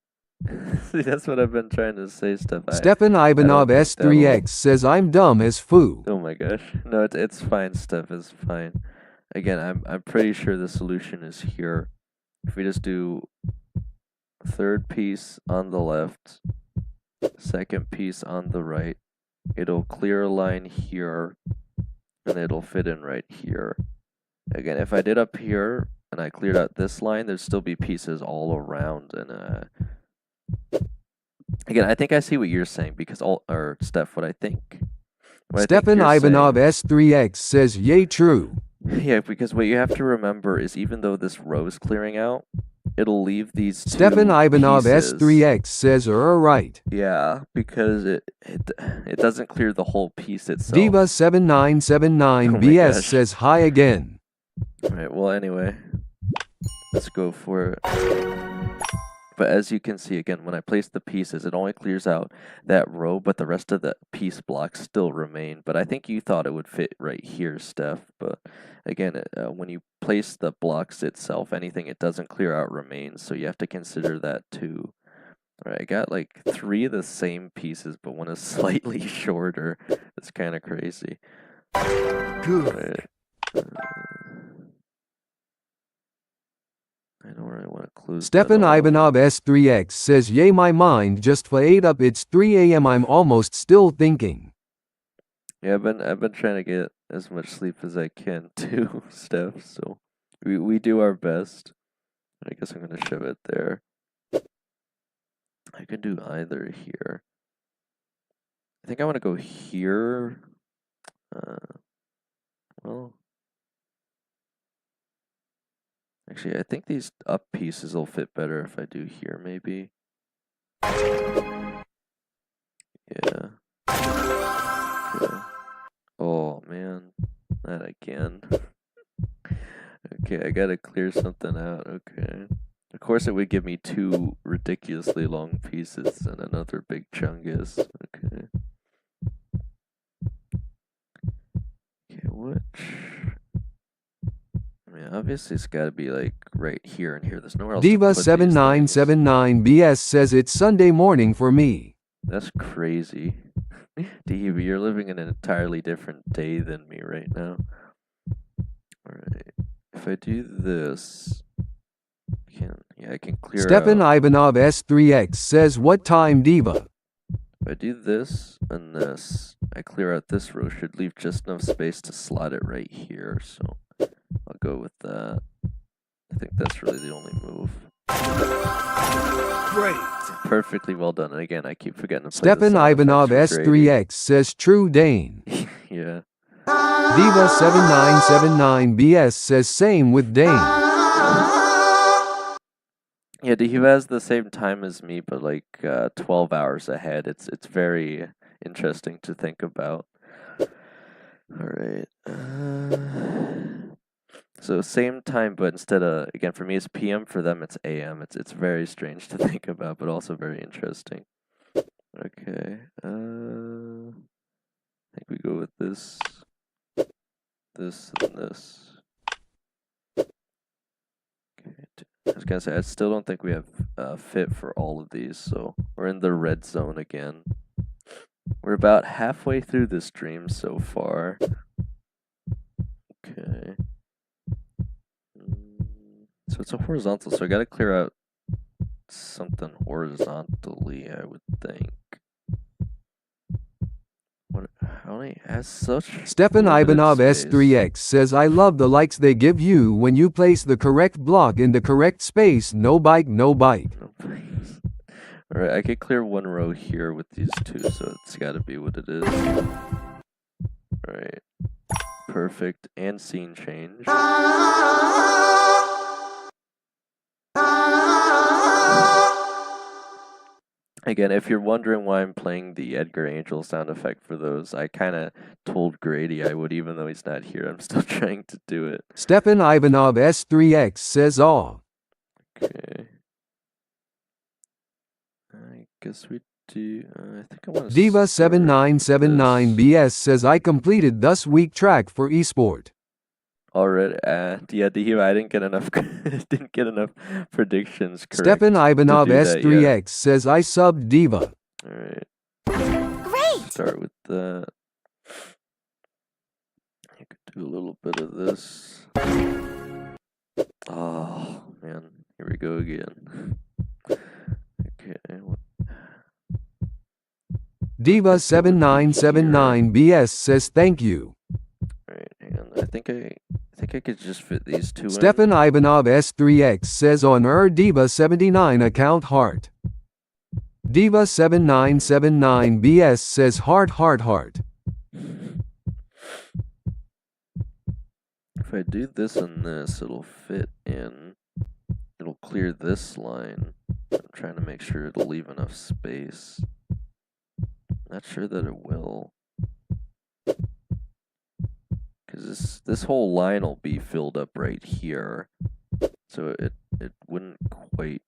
See, that's what I've been trying to say, Steph. Stefan Ivanov think S3X says I'm dumb as foo. Oh my gosh. No, it's fine, Steph. It's fine. Again, I'm pretty sure the solution is here. If we just do third piece on the left, second piece on the right, it'll clear a line here, and it'll fit in right here. Again, if I did up here and I cleared out this line, there'd still be pieces all around. And again, I think I see what you're saying because Steph, what I think. Stefan Ivanov S3X says yay true. Yeah, because what you have to remember is even though this row is clearing out, it'll leave these Stefan two Ivanov pieces. S3X says right. Yeah, because it doesn't clear the whole piece itself. Diva7979 Oh my BS gosh. says hi again. Alright, well anyway, let's go for it. But as you can see, again, when I place the pieces, it only clears out that row, but the rest of the piece blocks still remain. But I think you thought it would fit right here, Steph. But again, when you place the blocks itself, anything it doesn't clear out remains. So you have to consider that too. All right, I got like 3 of the same pieces, but one is slightly shorter. It's kind of crazy. Good. I don't really want to close. Stefan Ivanov S3X says yay my mind just for 8 up it's 3 a.m. I'm almost still thinking. Yeah, I've been trying to get as much sleep as I can too, Steph. So we do our best. I guess I'm gonna shove it there. I could do either here. I think I want to go here. Well, actually, I think these up pieces will fit better if I do here, maybe. Yeah. Okay. Oh man, not again. Okay, I gotta clear something out. Okay. Of course, it would give me two ridiculously long pieces and another big chungus. Okay. Okay, which? I mean, obviously, it's gotta be like right here and here. There's nowhere else to put these things. Diva7979BS says it's Sunday morning for me. That's crazy. Diva, you're living in an entirely different day than me right now. Alright. If I do this, I can clear Stefan out. Ivanov S3X says what time Diva? If I do this and this, I clear out this row, should leave just enough space to slot it right here, so I'll go with that. I think that's really the only move. Great. Perfectly well done. And again, I keep forgetting to play Stefan Ivanov S3X says True Dane. Yeah. Diva7979BS says same with Dane. Yeah, he has the same time as me, but like 12 hours ahead. It's very interesting to think about. All right. So same time, but instead of, again, for me it's PM, for them it's AM. It's very strange to think about, but also very interesting. Okay. I think we go with this, this, and this. Okay. I was gonna say, I still don't think we have fit for all of these, so we're in the red zone again. We're about halfway through the stream so far. Okay. So it's a horizontal, so I gotta clear out something horizontally, I would think. What? How many has such? Stefan Ivanov S3X says I love the likes they give you when you place the correct block in the correct space. No bite, no bite. No bites. All right, I could clear one row here with these two, so it's got to be what it is. All right, perfect, and scene change. Again, if you're wondering why I'm playing the Edgar Angel sound effect for those, I kind of told Grady I would, even though he's not here. I'm still trying to do it. Stefan Ivanov S3X says all. Okay. I guess we do. I think I want to. Diva7979BS says I completed this week track for esport. Already, yeah, Diva, I didn't get enough. Didn't get enough predictions correct. Stefan Ivanov S3X says I subbed Diva. All right. Great. Start with that. I could do a little bit of this. Oh man, here we go again. Okay. Diva7979BS says thank you. Alright, hang on. I think I could just fit these two Stefan Ivanov S3X says on Diva79 account heart. Diva7979BS says heart. If I do this and this, it'll fit in. It'll clear this line. I'm trying to make sure it'll leave enough space. Not sure that it will. Because this whole line will be filled up right here. So it wouldn't quite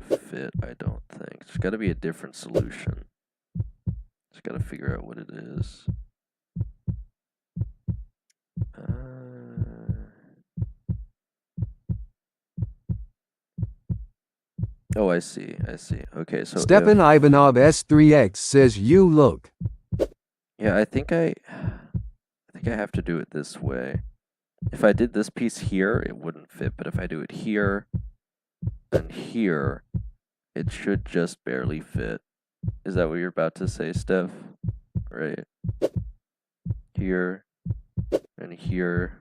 fit, I don't think. There's got to be a different solution. Just got to figure out what it is. Oh, I see. Okay, so Stefan Ivanov S3X says you look. Yeah, I think I have to do it this way. If I did this piece here, it wouldn't fit, but if I do it here and here, it should just barely fit. Is that what you're about to say, Steph? Right. Here and here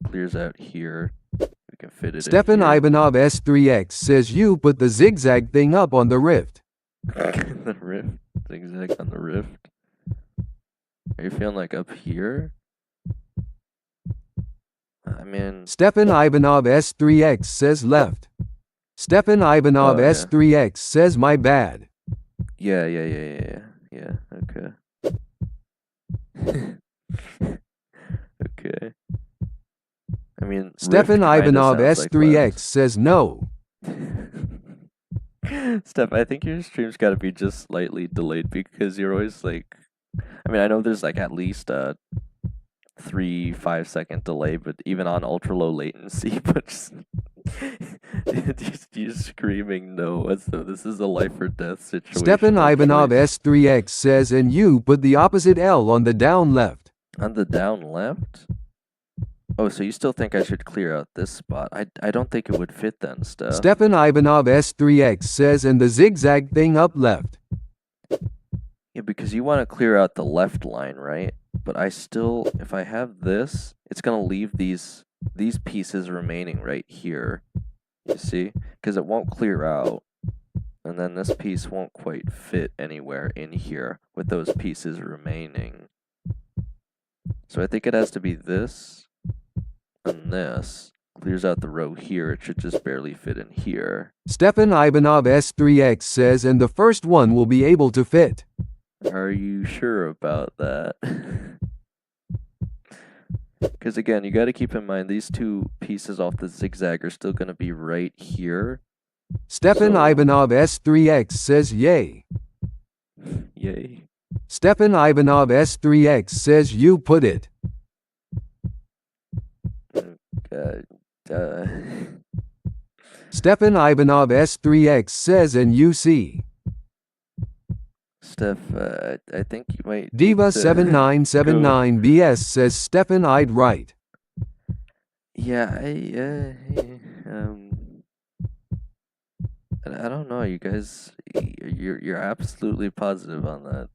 clears out here. We can fit it Stefan in Ivanov S3X says you put the zigzag thing up on the rift. The rift? Zigzag on the rift? Are you feeling like up here? I mean... Stefan Ivanov S3X says left. Stefan Ivanov S3X says my bad. Yeah. Okay. Okay. I mean, Rift Stefan kind of Ivanov sounds like left. S3X says no. Steph, I think your stream's got to be just slightly delayed because you're always like, I mean, I know there's like at least a 3-5 second delay, but even on ultra low latency, but just you screaming no as though this is a life or death Stefan situation or Ivanov choice. S3X says and you put the opposite L on the down left. On the down left? Oh, so you still think I should clear out this spot? I don't think it would fit then, Steph. Stefan Ivanov S3X says and the zigzag thing up left. Yeah, because you want to clear out the left line, right? But I still, if I have this, it's going to leave these pieces remaining right here. You see? Because it won't clear out. And then this piece won't quite fit anywhere in here with those pieces remaining. So I think it has to be this and this. Clears out the row here. It should just barely fit in here. Stefan Ivanov S3X says and the first one will be able to fit. Are you sure about that? Because again, you got to keep in mind these two pieces off the zigzag are still going to be right here. Stefan So- Ivanov S3X says yay. Yay. Stefan Ivanov S3X says you put it. Stefan Ivanov S3X says and you see. Steph, I think you might. Diva7979BS says Stefan I'd right. Yeah, I don't know, you guys. You're absolutely positive on that,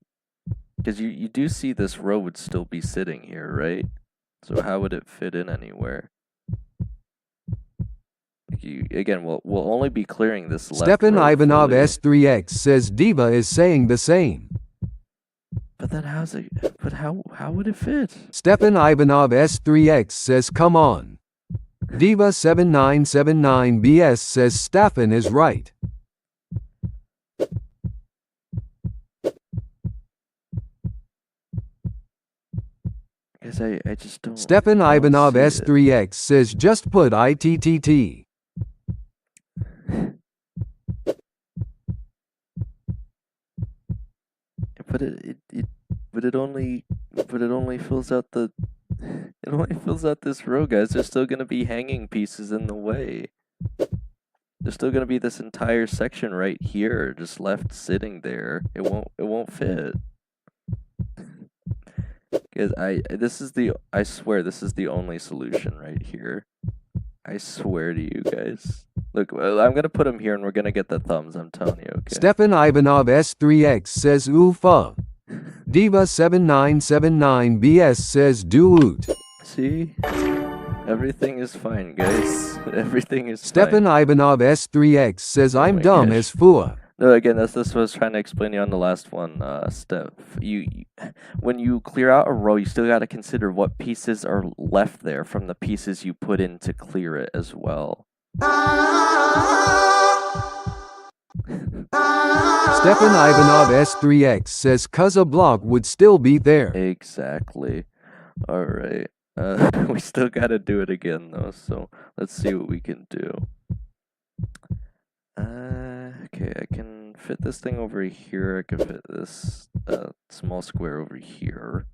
because you do see this row would still be sitting here, right? So how would it fit in anywhere? We'll only be clearing this left Stefan row Ivanov fully. S3X says Diva is saying the same. But then how's it? But how would it fit? Stefan Ivanov S3X says come on. Diva7979BS says Stefan is right. Because I just don't. Stefan I don't Ivanov see it. S3X says just put ITTT. But it only fills out the. It only fills out this row, guys. There's still gonna be hanging pieces in the way. There's still gonna be this entire section right here, just left sitting there. It won't fit. Because I swear this is the only solution right here. I swear to you guys. Look, I'm gonna put him here, and we're gonna get the thumbs. I'm telling you. Okay. Stefan Ivanov S3X says oofa. Diva7979BS says do oot. See? Everything is fine, guys. Everything is Stefan fine. Ivanov S3X says I'm my dumb gosh. as fua. No, again, that's what I was trying to explain to you on the last one, Steph. When you clear out a row, you still got to consider what pieces are left there from the pieces you put in to clear it as well. Stefan Ivanov S3X says cuz a block would still be there. Exactly. All right. We still got to do it again, though, so let's see what we can do. Okay, I can fit this thing over here. I can fit this small square over here.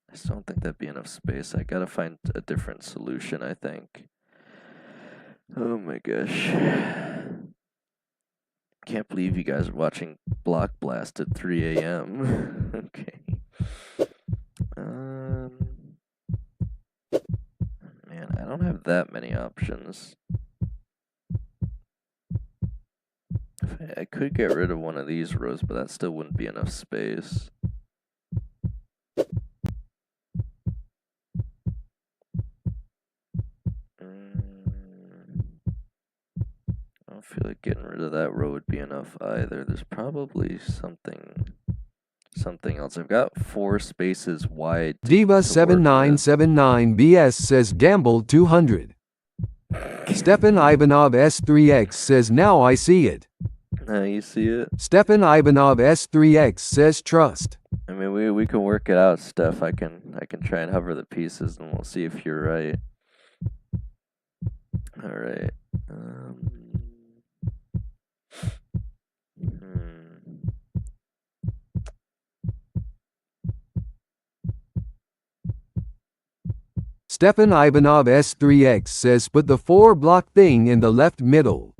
I just don't think that'd be enough space. I gotta find a different solution, I think. Oh my gosh. Can't believe you guys are watching BlockBlast at 3 a.m. Okay. Man, I don't have that many options. I could get rid of one of these rows, but that still wouldn't be enough space. I don't feel like getting rid of that row would be enough either. There's probably something else. I've got 4 spaces wide. Diva7979BS says gamble 200. Stefan Ivanov S3X says now I see it. You see it? Stefan Ivanov S3X says trust. I mean, we can work it out, Steph. I can try and hover the pieces, and we'll see if you're right. All right. Hmm. Stefan Ivanov S3X says put the 4-block thing in the left middle.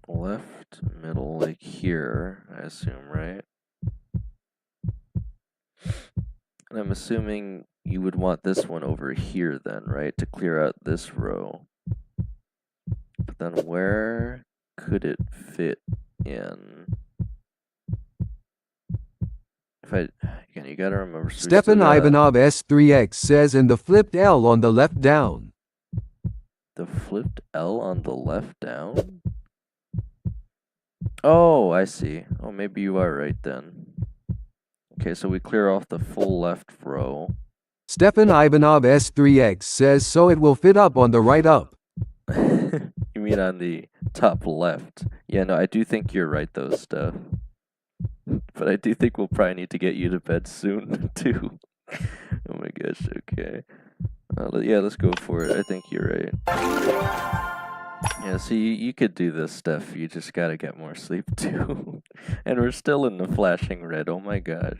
Left middle, like here, I assume, right? And I'm assuming you would want this one over here then, right? To clear out this row. But then where could it fit in? Again, you gotta remember. So Stefan Ivanov S3X says and the flipped L on the left down. The flipped L on the left down? Oh, I see. Oh, maybe you are right then. Okay, so we clear off the full left row. Stefan Ivanov S3X says so it will fit up on the right up. You mean on the top left? Yeah, no, I do think you're right though, Steph. But I do think we'll probably need to get you to bed soon, too. Oh my gosh, okay. Yeah, let's go for it. I think you're right. Yeah, so you could do this stuff. You just gotta get more sleep, too. And we're still in the flashing red. Oh my gosh.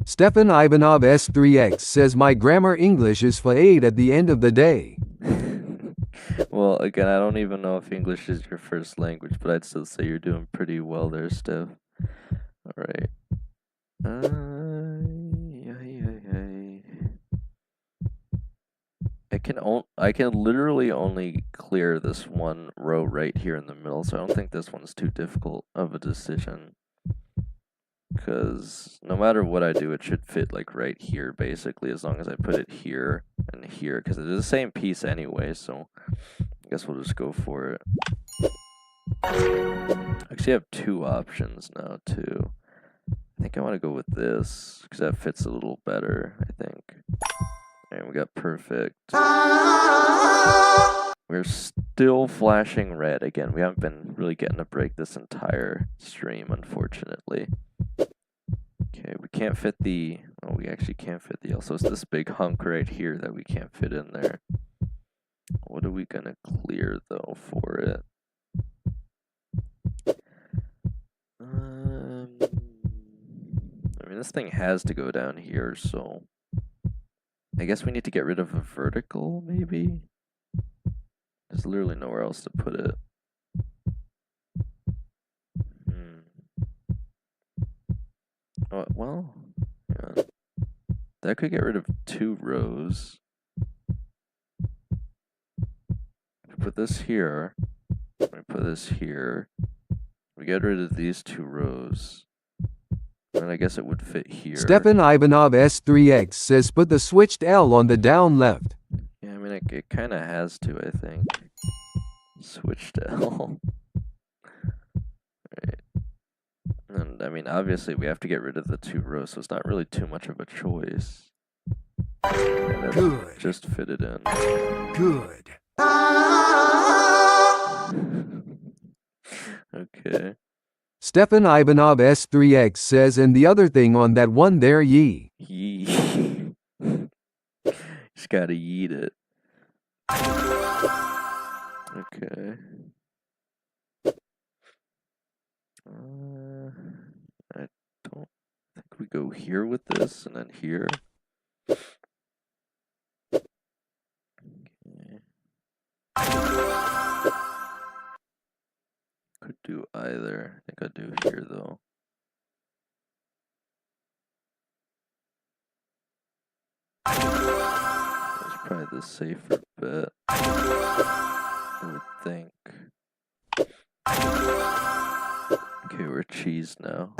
Stefan Ivanov S3X says my grammar English is for 8 at the end of the day. Well, again, I don't even know if English is your first language, but I'd still say you're doing pretty well there, Steph. Alright. I can literally only clear this one row right here in the middle, so I don't think this one's too difficult of a decision. Because no matter what I do, it should fit like right here, basically, as long as I put it here and here, because it's the same piece anyway, so I guess we'll just go for it. I actually have two options now, too. I think I want to go with this, because that fits a little better, I think. And we got perfect. We're still flashing red. Again, we haven't been really getting a break this entire stream, unfortunately. Okay, we can't fit the... Oh, we actually can't fit the L. So it's this big hunk right here that we can't fit in there. What are we going to clear, though, for it? I mean, this thing has to go down here, so... I guess we need to get rid of a vertical, maybe? There's literally nowhere else to put it. Oh, well, yeah. That could get rid of 2 rows. Put this here. We put this here. We get rid of these 2 rows. And I guess it would fit here. Stefan Ivanov S3X says put the switched L on the down left. Yeah, I mean, it kind of has to, I think. Switched L. Right. And, I mean, obviously we have to get rid of the 2 rows, so it's not really too much of a choice. Good. Just fit it in. Good. Okay. Stefan Ivanov S3X says and the other thing on that one there yee. Yee. Just gotta yeet it. Okay. I don't think we go here with this and then here. Could do either. I think I'll do here though. That's probably the safer bet. I would think. Okay, we're cheese now.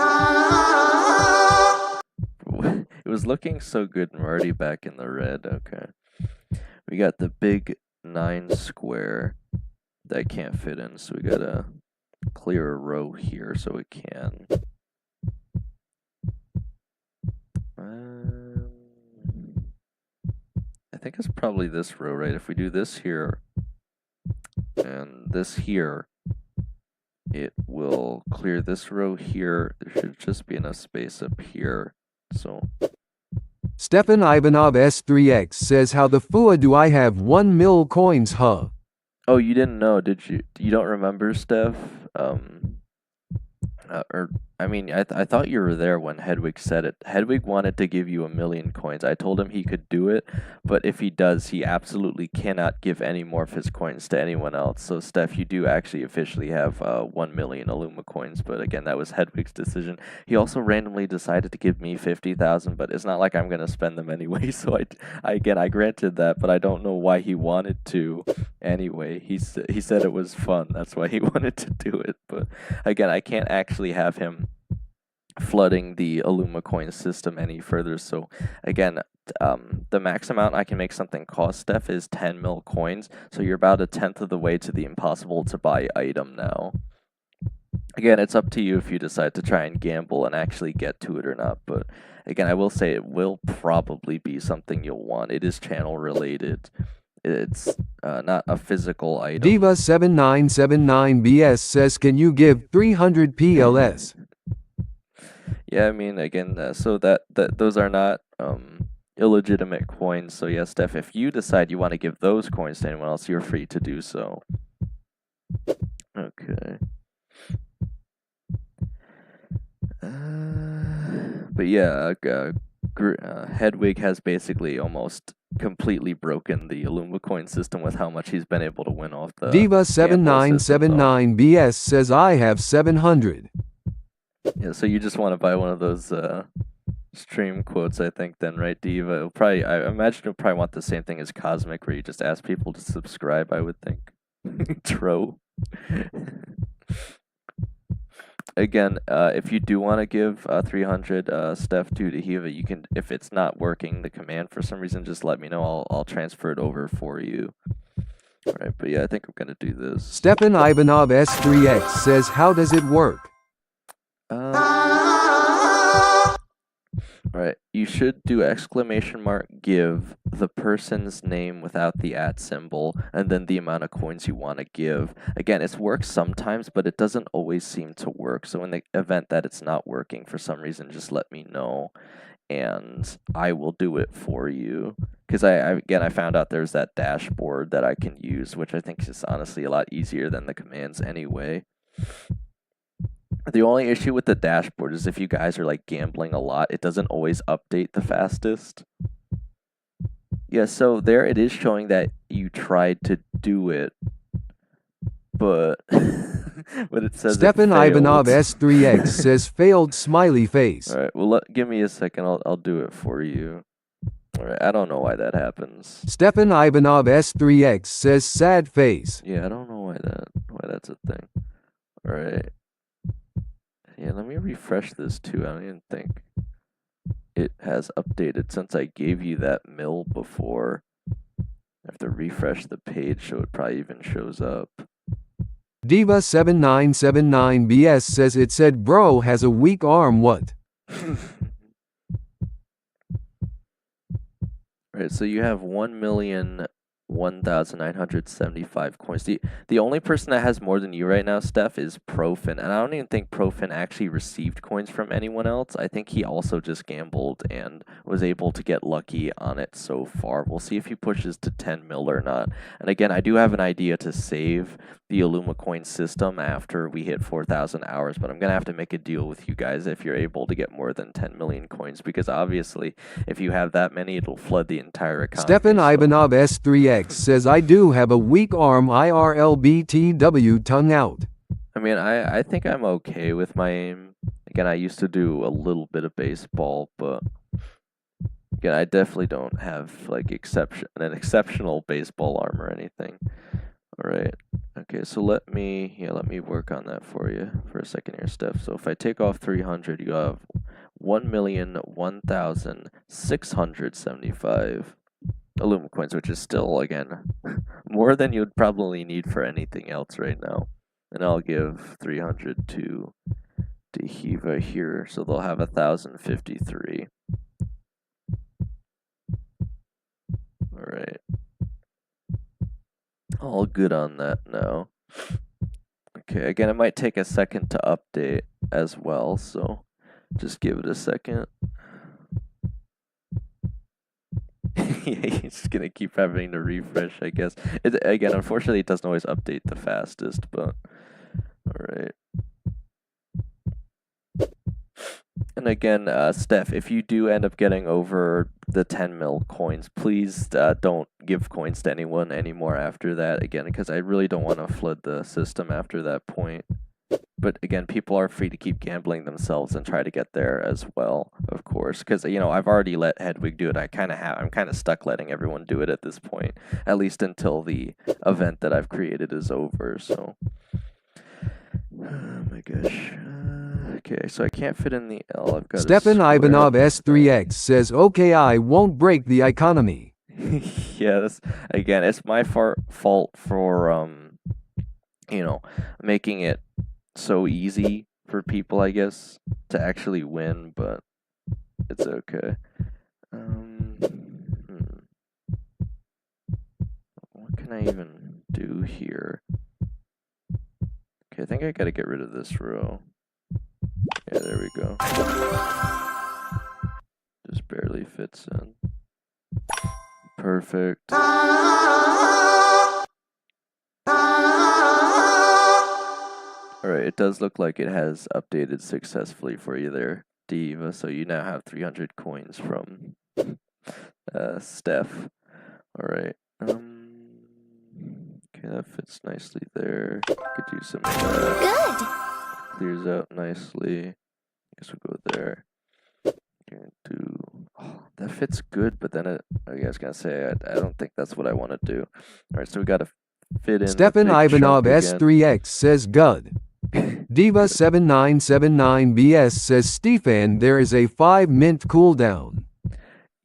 It was looking so good and we're already back in the red. Okay. We got the big 9 square that can't fit in, so we gotta clear a row here so it can. I think it's probably this row, right? If we do this here and this here, it will clear this row here. There should just be enough space up here. So Stefan Ivanov S3X says, how the fua do I have 1 mil coins, huh? oh, you didn't know, did you? You don't remember, Steph? Or I mean, I thought you were there when Hedwig said it. Hedwig wanted to give you 1 million coins. I told him he could do it, but if he does, he absolutely cannot give any more of his coins to anyone else. So, Steph, you do actually officially have 1 million Illuma coins, but again, that was Hedwig's decision. He also randomly decided to give me 50,000, but it's not like I'm gonna spend them anyway. So I granted that, but I don't know why he wanted to. Anyway, he said it was fun. That's why he wanted to do it. But again, I can't actually have him flooding the Illuma coin system any further. So again, the max amount I can make something cost, Steph, is 10 mil coins. So you're about 1/10 of the way to the impossible to buy item now. Again, it's up to you if you decide to try and gamble and actually get to it or not. But again, I will say it will probably be something you'll want. It is channel related. It's not a physical item. Diva7979BS says, can you give 300 PLS? Yeah, I mean, again, so that those are not illegitimate coins. So yes, Steph, if you decide you want to give those coins to anyone else, you're free to do so. Okay. But yeah, Hedwig has basically almost completely broken the Illuma coin system with how much he's been able to win off the Diva7979BS says, I have 700. Yeah, so you just want to buy one of those stream quotes, I think, then, right, Diva? It'll probably, I imagine you'll probably want the same thing as Cosmic, where you just ask people to subscribe, I would think. Tro. Again, if you do want to give 300 Steph to Hiva, you can. If it's not working, the command for some reason, just let me know. I'll transfer it over for you. All right, but yeah, I think I'm gonna do this. Stefan Ivanov S3X says, how does it work? Right, you should do exclamation mark give the person's name without the @ symbol and then the amount of coins you want to give. Again, it works sometimes, but it doesn't always seem to work. So in the event that it's not working for some reason, just let me know and I will do it for you. Because I found out there's that dashboard that I can use, which I think is honestly a lot easier than the commands anyway. The only issue with the dashboard is if you guys are like gambling a lot, it doesn't always update the fastest. Yeah, so there it is showing that you tried to do it, but but it says Stefan Ivanov S3X says failed smiley face. All right, well, give me a second. I'll do it for you. All right, I don't know why that happens. Stefan Ivanov S3X says sad face. Yeah, I don't know why that's a thing. All right. Yeah, let me refresh this too. I don't even think it has updated since I gave you that mill before. I have to refresh the page so it probably even shows up. Diva7979BS says it said bro has a weak arm, what? Right, so you have 1,001,975 coins. The only person that has more than you right now, Steph, is Profin, and I don't even think Profin actually received coins from anyone else. I think he also just gambled and was able to get lucky on it so far. We'll see if he pushes to 10 mil or not. And again, I do have an idea to save the Illuma coin system after we hit 4,000 hours, but I'm gonna have to make a deal with you guys if you're able to get more than 10 million coins, because obviously if you have that many, it'll flood the entire economy. Stefan Ivanov S3X says I do have a weak arm, IRLBTW tongue out. I mean, I think I'm okay with my aim. Again, I used to do a little bit of baseball, but again, I definitely don't have like an exceptional baseball arm or anything. All right. Okay, so let me work on that for you for a second here, Steph. So if I take off 300, you have 1,001,675 Illuma coins, which is still, again, more than you'd probably need for anything else right now. And I'll give 300 to Hiva here, so they'll have 1,053. All right. Alright. All good on that now. Okay, again, it might take a second to update as well, so just give it a second. Yeah, he's just gonna keep having to refresh, I guess. Again, unfortunately, it doesn't always update the fastest, but alright. And again, Steph, if you do end up getting over the 10 mil coins, please don't give coins to anyone anymore after that, again, because I really don't want to flood the system after that point. But again, people are free to keep gambling themselves and try to get there as well, of course. Because I've already let Hedwig do it. I'm kind of stuck letting everyone do it at this point, at least until the event that I've created is over. So, oh my gosh. Okay, so I can't fit in the L. I've got Stepan Ivanov S3X says, okay, I won't break the economy. Yeah, it's my fault for making it so easy for people, I guess, to actually win, but it's okay. What can I even do here? Okay, I think I gotta get rid of this row. Yeah, there we go. Just barely fits in. Perfect. Alright, it does look like it has updated successfully for you there, Diva, so you now have 300 coins from Steph. Alright, okay, that fits nicely there. Could do some of that. Good. Clears out nicely. I guess we'll go there. That fits good, but then I was gonna say, I don't think that's what I want to do. Alright, so we gotta fit in Stepan Ivanov S3X says good. Diva7979BS says, Stefan, there is a 5 mint cooldown.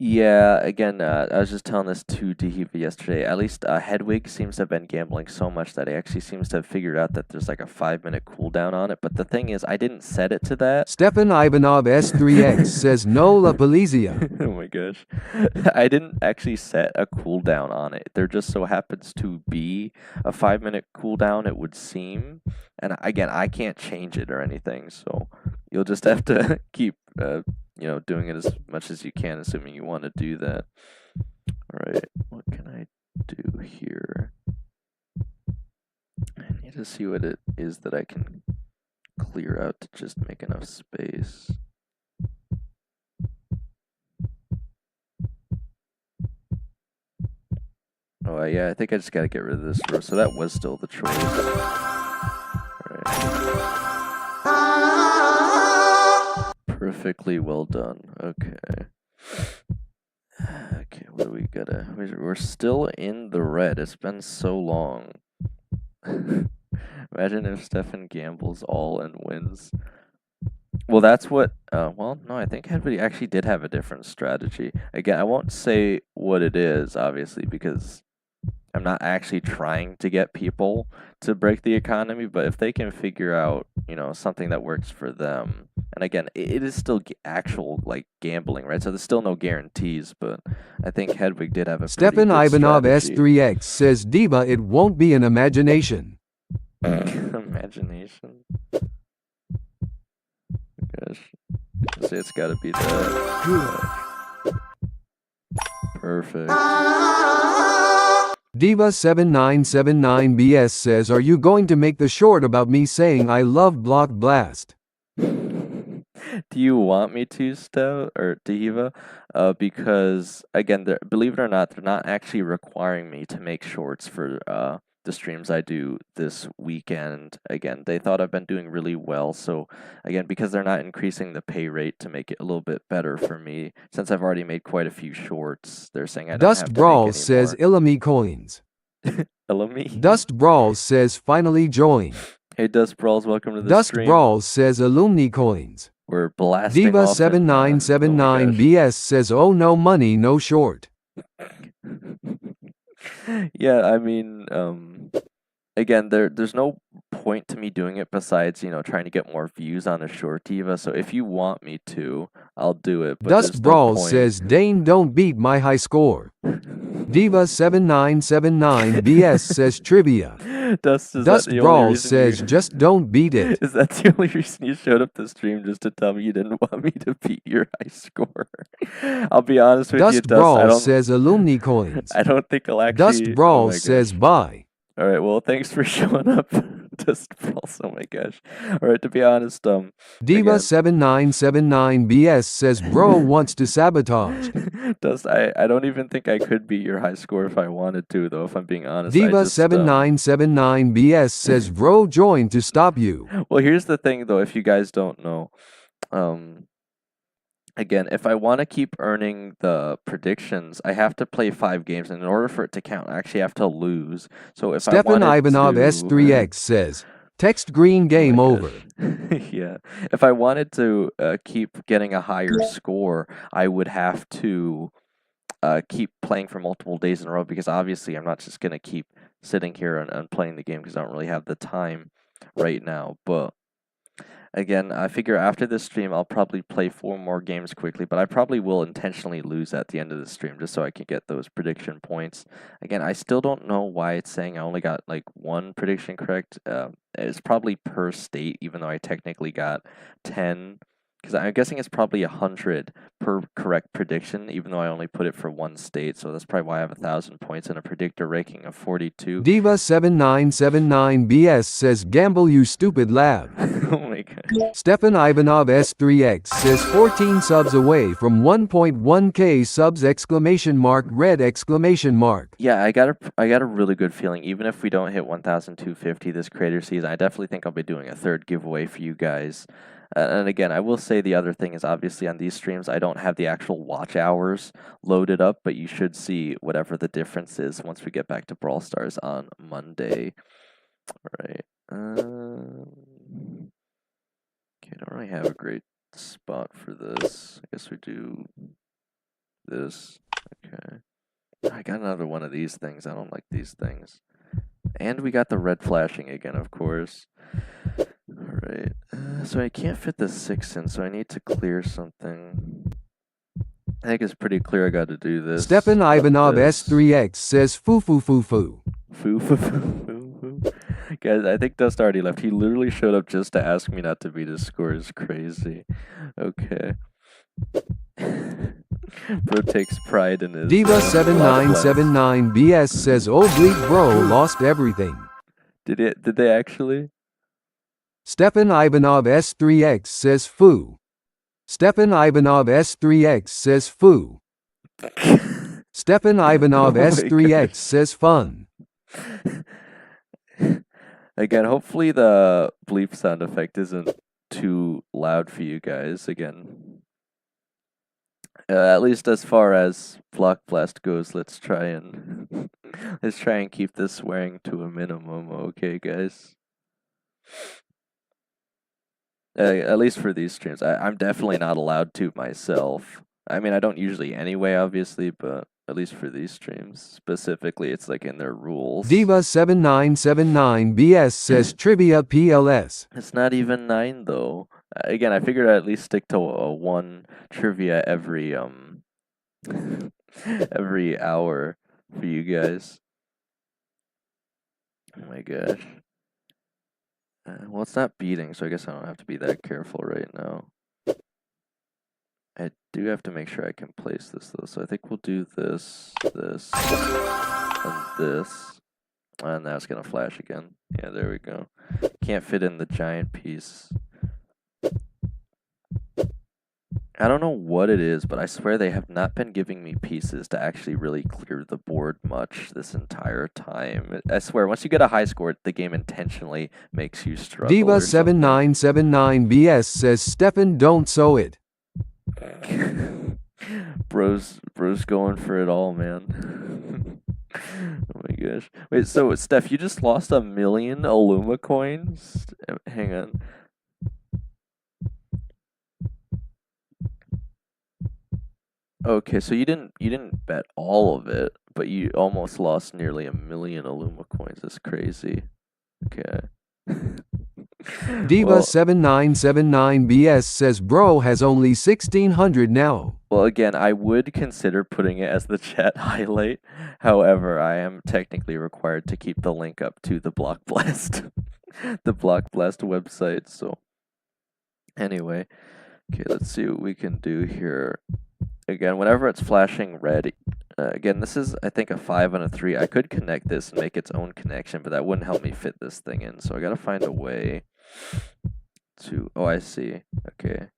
Yeah, again, I was just telling this to Dehiva yesterday. At least Hedwig seems to have been gambling so much that he actually seems to have figured out that there's like a 5-minute cooldown on it. But the thing is, I didn't set it to that. Stepan Ivanov S3X says, no la Polizia. Oh my gosh. I didn't actually set a cooldown on it. There just so happens to be a 5-minute cooldown, it would seem. And again, I can't change it or anything, so you'll just have to keep doing it as much as you can, assuming you want to do that. Alright, what can I do here? I need to see what it is that I can clear out to just make enough space. Oh, yeah, I think I just gotta get rid of this row, so that was still the choice. Alright. Perfectly well done. Okay. Okay, what do we gotta... We're still in the red. It's been so long. Imagine if Stefan gambles all and wins. Well, that's what... well, no, I think Hedwig actually did have a different strategy. Again, I won't say what it is, obviously, because I'm not actually trying to get people to break the economy, but if they can figure out, something that works for them, and again, it is still actual, gambling, right? So there's still no guarantees, but I think Hedwig did have a Stepan Ivanov S3X says, Diva, it won't be an imagination. Imagination? Gosh. I say it's gotta be that. Perfect. Diva7979BS says, are you going to make the short about me saying I love BlockBlast? Do you want me to, Steph or Diva? Because again, believe it or not, they're not actually requiring me to make shorts for the streams I do this weekend. Again, they thought I've been doing really well, so again, because they're not increasing the pay rate to make it a little bit better for me, since I've already made quite a few shorts, they're saying I don't have to Dust make Brawl any says, more. Illami coins. Illami? Dust Brawl says, finally join. Hey, Dust Brawls, welcome to the Dust stream. Brawl says, alumni coins. We're blasting Diva7979BS says, oh no money, no short. Yeah, I mean, again, there's no point to me doing it besides, trying to get more views on a short, Diva. So if you want me to, I'll do it. But Dust Brawl says, Dane, don't beat my high score. Diva7979BS says trivia. Dust, is that Dust the only Brawl reason says you... just don't beat it. Is that the only reason you showed up to stream, just to tell me you didn't want me to beat your high score? I'll be honest with you, Dust Dust. Brawl says alumni coins. I don't think I'll Dust actually. Oh Brawl my says gosh. bye. All right. Well, thanks for showing up. Dust Brawls. Oh my gosh. All right. To be honest, again, Diva7979BS says bro wants to sabotage. Dust, I don't even think I could beat your high score if I wanted to, though. If I'm being honest, I just Diva7979BS says bro joined to stop you. Well, here's the thing, though. If you guys don't know, again, if I want to keep earning the predictions, I have to play 5 games, and in order for it to count, I actually have to lose. So if I Stefan wanted Ivanov to... S3X says, text green game Oh my over. gosh. Yeah. If I wanted to keep getting a higher score, I would have to keep playing for multiple days in a row, because obviously I'm not just going to keep sitting here and playing the game, because I don't really have the time right now. But again, I figure after this stream, I'll probably play 4 more games quickly, but I probably will intentionally lose at the end of the stream just so I can get those prediction points. Again, I still don't know why it's saying I only got like 1 prediction correct. It's probably per state, even though I technically got 10. Because I'm guessing it's probably 100 per correct prediction, even though I only put it for 1 state. So that's probably why I have 1,000 points and a predictor ranking of 42. Diva7979BS says gamble you stupid lab. Oh my god. Stefan Ivanov S3X says 14 subs away from 1.1k subs exclamation mark red exclamation mark. Yeah, I got a really good feeling. Even if we don't hit 1,250 this creator season, I definitely think I'll be doing a 3rd giveaway for you guys. And again, I will say the other thing is, obviously on these streams, I don't have the actual watch hours loaded up, but you should see whatever the difference is once we get back to Brawl Stars on Monday. All right. Okay, I don't really have a great spot for this. I guess we do this. Okay. I got another one of these things. I don't like these things. And we got the red flashing again, of course. Alright. So I can't fit the 6 in, so I need to clear something. I think it's pretty clear I got to do this. Stefan Ivanov S3X says foo foo foo foo. Foo foo foo foo foo. Guys, I think Dust already left. He literally showed up just to ask me not to beat his score. It's crazy. Okay. Bro takes pride in his... Diva7979BS says oblique bro lost everything. Did they actually? Stefan Ivanov S3X says foo. Stefan Ivanov S3X says foo. Stefan Ivanov S3X says fun. Again, hopefully the bleep sound effect isn't too loud for you guys. Again, at least as far as BlockBlast goes, let's try and keep this swearing to a minimum. Okay, guys. At least for these streams, I'm definitely not allowed to myself. I mean, I don't usually anyway, obviously, but at least for these streams specifically, it's like in their rules. Diva7979BS says trivia PLS. It's not even 9 though. Again, I figured I'd at least stick to 1 trivia every every hour for you guys. Oh my gosh. Well, it's not beating, so I guess I don't have to be that careful right now. I do have to make sure I can place this, though, so I think we'll do this, this, and this. And that's going to flash again. Yeah, there we go. Can't fit in the giant piece. I don't know what it is, but I swear they have not been giving me pieces to actually really clear the board much this entire time. I swear, once you get a high score, the game intentionally makes you struggle. Diva7979BS says Stefan don't sew it. Bro's going for it all, man. Oh my gosh. Wait, so Steph, you just lost 1 million Illuma coins? Hang on. Okay, so you didn't bet all of it, but you almost lost nearly 1 million Illuma coins. That's crazy. Okay. Well, Diva7979BS says bro has only 1600 now. well, again, I would consider putting it as the chat highlight. However, I am technically required to keep the link up to the BlockBlast, the BlockBlast website. So, anyway, okay, let's see what we can do here. Again, whenever it's flashing red, again, this is, I think, a 5 and a 3. I could connect this and make its own connection, but that wouldn't help me fit this thing in. So I gotta find a way to, oh, I see. Okay.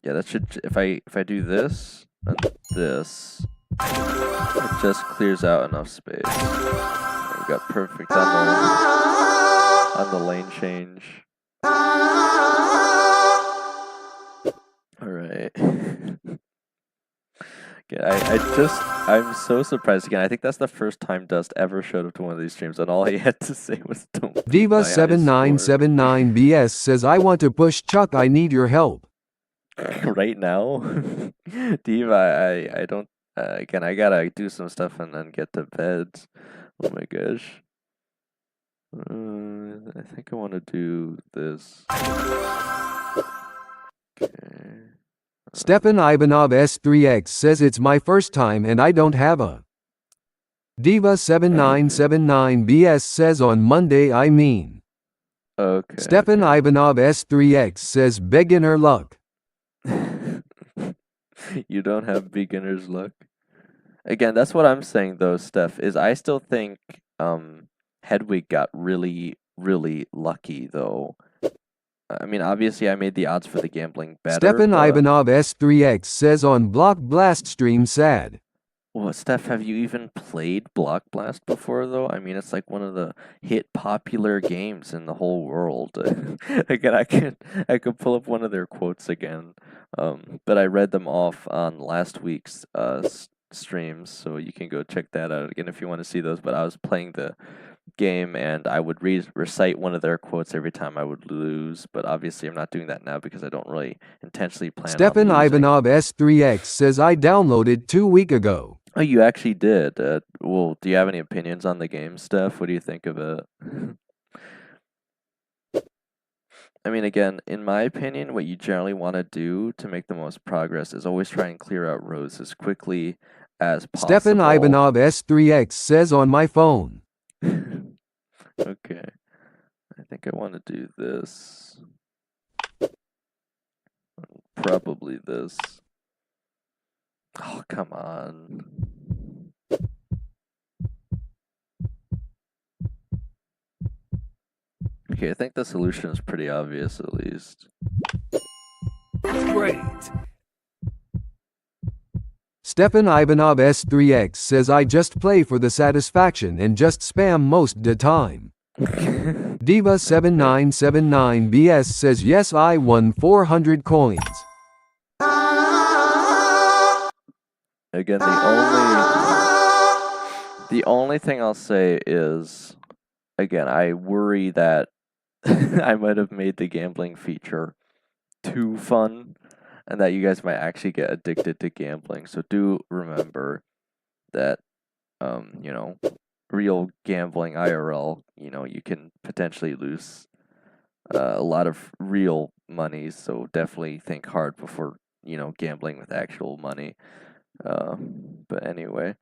Yeah, that should, if I do this and this, it just clears out enough space. We got perfect on the lane change. Alright. I'm so surprised again. I think that's the first time Dust ever showed up to one of these streams, and all he had to say was don't beat my high score. Diva7979BS says I want to push Chuck, I need your help. Right now? Diva, I don't, again, I gotta do some stuff and then get to bed. Oh my gosh. I think I want to do this. Okay. Stepan Ivanov S3X says it's my first time and I don't have a. Diva7979BS says on Monday I mean. Okay. Stepan Ivanov S3X says beginner luck. You don't have beginner's luck. Again, that's what I'm saying though, Steph, is I still think Hedwig got really, really lucky though. I mean, obviously I made the odds for the gambling better. Stepan Ivanov S3X says on BlockBlast stream sad. Well, Steph, have you even played BlockBlast before, though? I mean, it's like one of the hit popular games in the whole world. Again, I could pull up one of their quotes again, but I read them off on last week's streams, so you can go check that out again if you want to see those. But I was playing the game, and I would recite one of their quotes every time I would lose, but obviously I'm not doing that now because I don't really intentionally plan Stepan on losing. Ivanov S3X says I downloaded 2 weeks ago. Oh, you actually did. Well, do you have any opinions on the game, Steph? What do you think of it? I mean, again, in my opinion, what you generally want to do to make the most progress is always try and clear out rows as quickly as possible. Stepan Ivanov S3X says on my phone. Okay. I think I want to do this. Probably this. Oh, come on. Okay, I think the solution is pretty obvious at least. Great. Stepan Ivanov S3X says I just play for the satisfaction and just spam most the time. Diva7979BS says yes, I won 400 coins. Again, the only thing I'll say is, again, I worry that I might have made the gambling feature too fun and that you guys might actually get addicted to gambling. So do remember that, you know, real gambling IRL, you know, you can potentially lose a lot of real money. So definitely think hard before, you know, gambling with actual money. But anyway.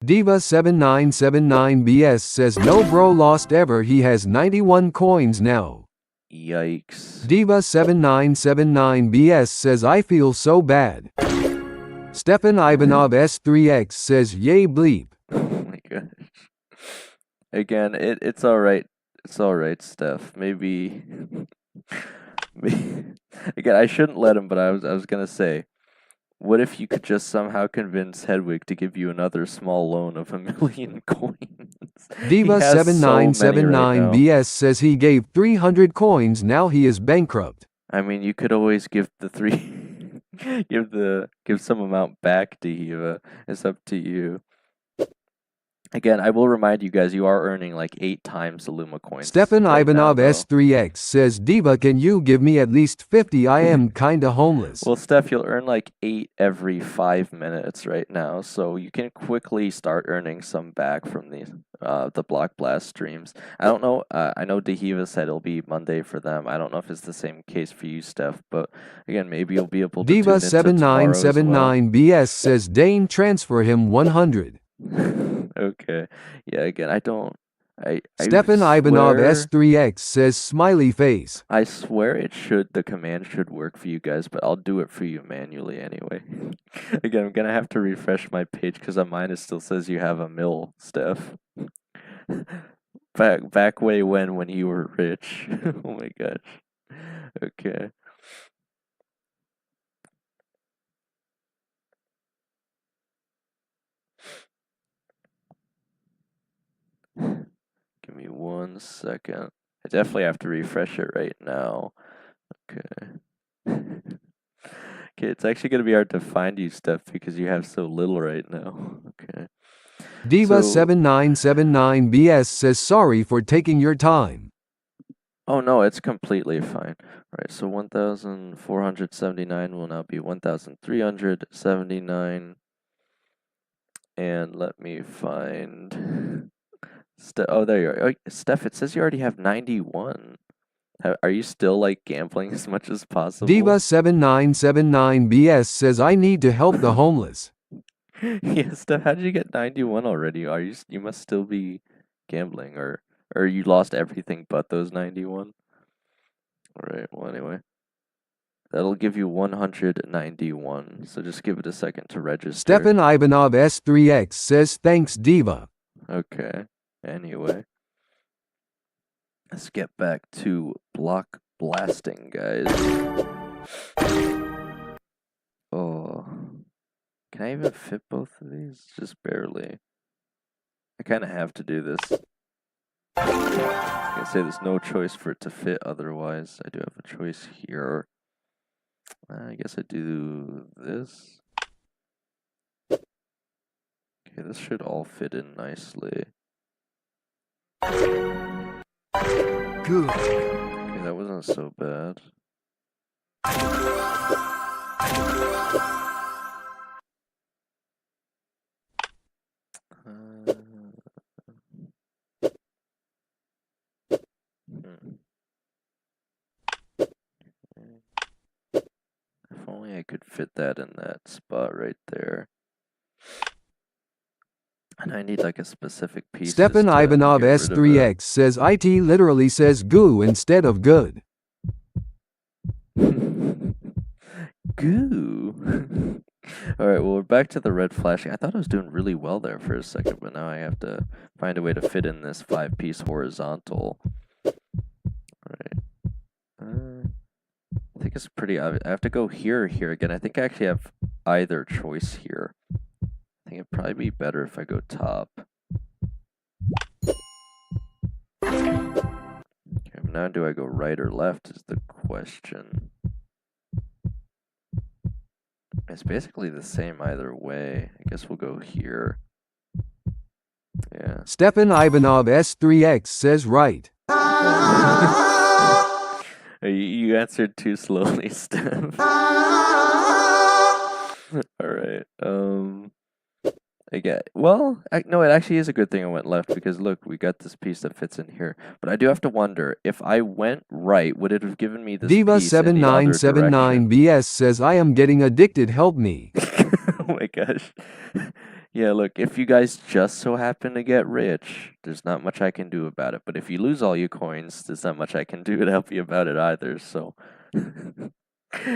Diva7979BS says no bro lost ever, he has 91 coins now. Yikes. Diva7979BS says I feel so bad. Stepan Ivanov S3X says yay bleep. Oh my gosh. Again, it's alright. It's alright, Steph. Maybe again, I shouldn't let him, but I was gonna say, what if you could just somehow convince Hedwig to give you another small loan of 1,000,000 coins? Diva7979BS says he gave 300 coins, now he is bankrupt. I mean, you could always give the give some amount back to Eva. It's up to you. Again, I will remind you guys, you are earning like 8 times the Luma coins Stefan right now, Ivanov though. S3X says, Diva, can you give me at least 50? I am kinda homeless. Well, Steph, you'll earn like 8 every 5 minutes right now, so you can quickly start earning some back from the BlockBlast streams. I don't know. I know Dehiva said it'll be Monday for them. I don't know if it's the same case for you, Steph. But again, maybe you'll be able to tune into tomorrow as well. Diva7979BS says, Dane, transfer him 100. Okay. Yeah. Again, I don't. I Stefan Ivanov swear. S3X says, smiley face. I swear it should. The command should work for you guys, but I'll do it for you manually anyway. Again, I'm gonna have to refresh my page because on mine it still says you have a mill, Steph. Back way when you were rich. Oh my gosh. Okay. Give me 1 second. I definitely have to refresh it right now. Okay. Okay, it's actually gonna be hard to find you, Steph, because you have so little right now. Okay. Diva7979BS says, sorry for taking your time. Oh no, it's completely fine. Right, so 1,479 will now be 1,379. And let me find oh, there you are. Oh, Steph, it says you already have 91. Are you still like gambling as much as possible? Diva7979BS says, I need to help the homeless. Yeah, Steph, how did you get 91 already? You must still be gambling, or you lost everything but those 91? Alright, well anyway. That'll give you 191, so just give it a second to register. Stefan Ivanov S3X says, thanks, Diva. Okay, anyway. Let's get back to block blasting, guys. Oh. Can I even fit both of these? Just barely. I kind of have to do this. I can say there's no choice for it to fit otherwise. I do have a choice here. I guess I do this. Okay, this should all fit in nicely. Good. Okay, that wasn't so bad. If only I could fit that in that spot right there. And I need like a specific piece. Stefan Ivanov S3X says IT literally says goo instead of good. Goo. Alright, well, we're back to the red flashing. I thought I was doing really well there for a second, but now I have to find a way to fit in this 5-piece horizontal. Alright. I think it's pretty obvious. I have to go here or here again. I think I actually have either choice here. I think it'd probably be better if I go top. Okay, now do I go right or left is the question. It's basically the same either way. I guess we'll go here. Yeah. Stefan Ivanov S3X says right. You answered too slowly, Steph. Alright, again, well, no, it actually is a good thing I went left, because look, we got this piece that fits in here. But I do have to wonder, if I went right, would it have given me this piece in the other direction? Diva7979BS says, I am getting addicted, help me. Oh my gosh. Yeah, look, if you guys just so happen to get rich, there's not much I can do about it. But if you lose all your coins, there's not much I can do to help you about it either, so...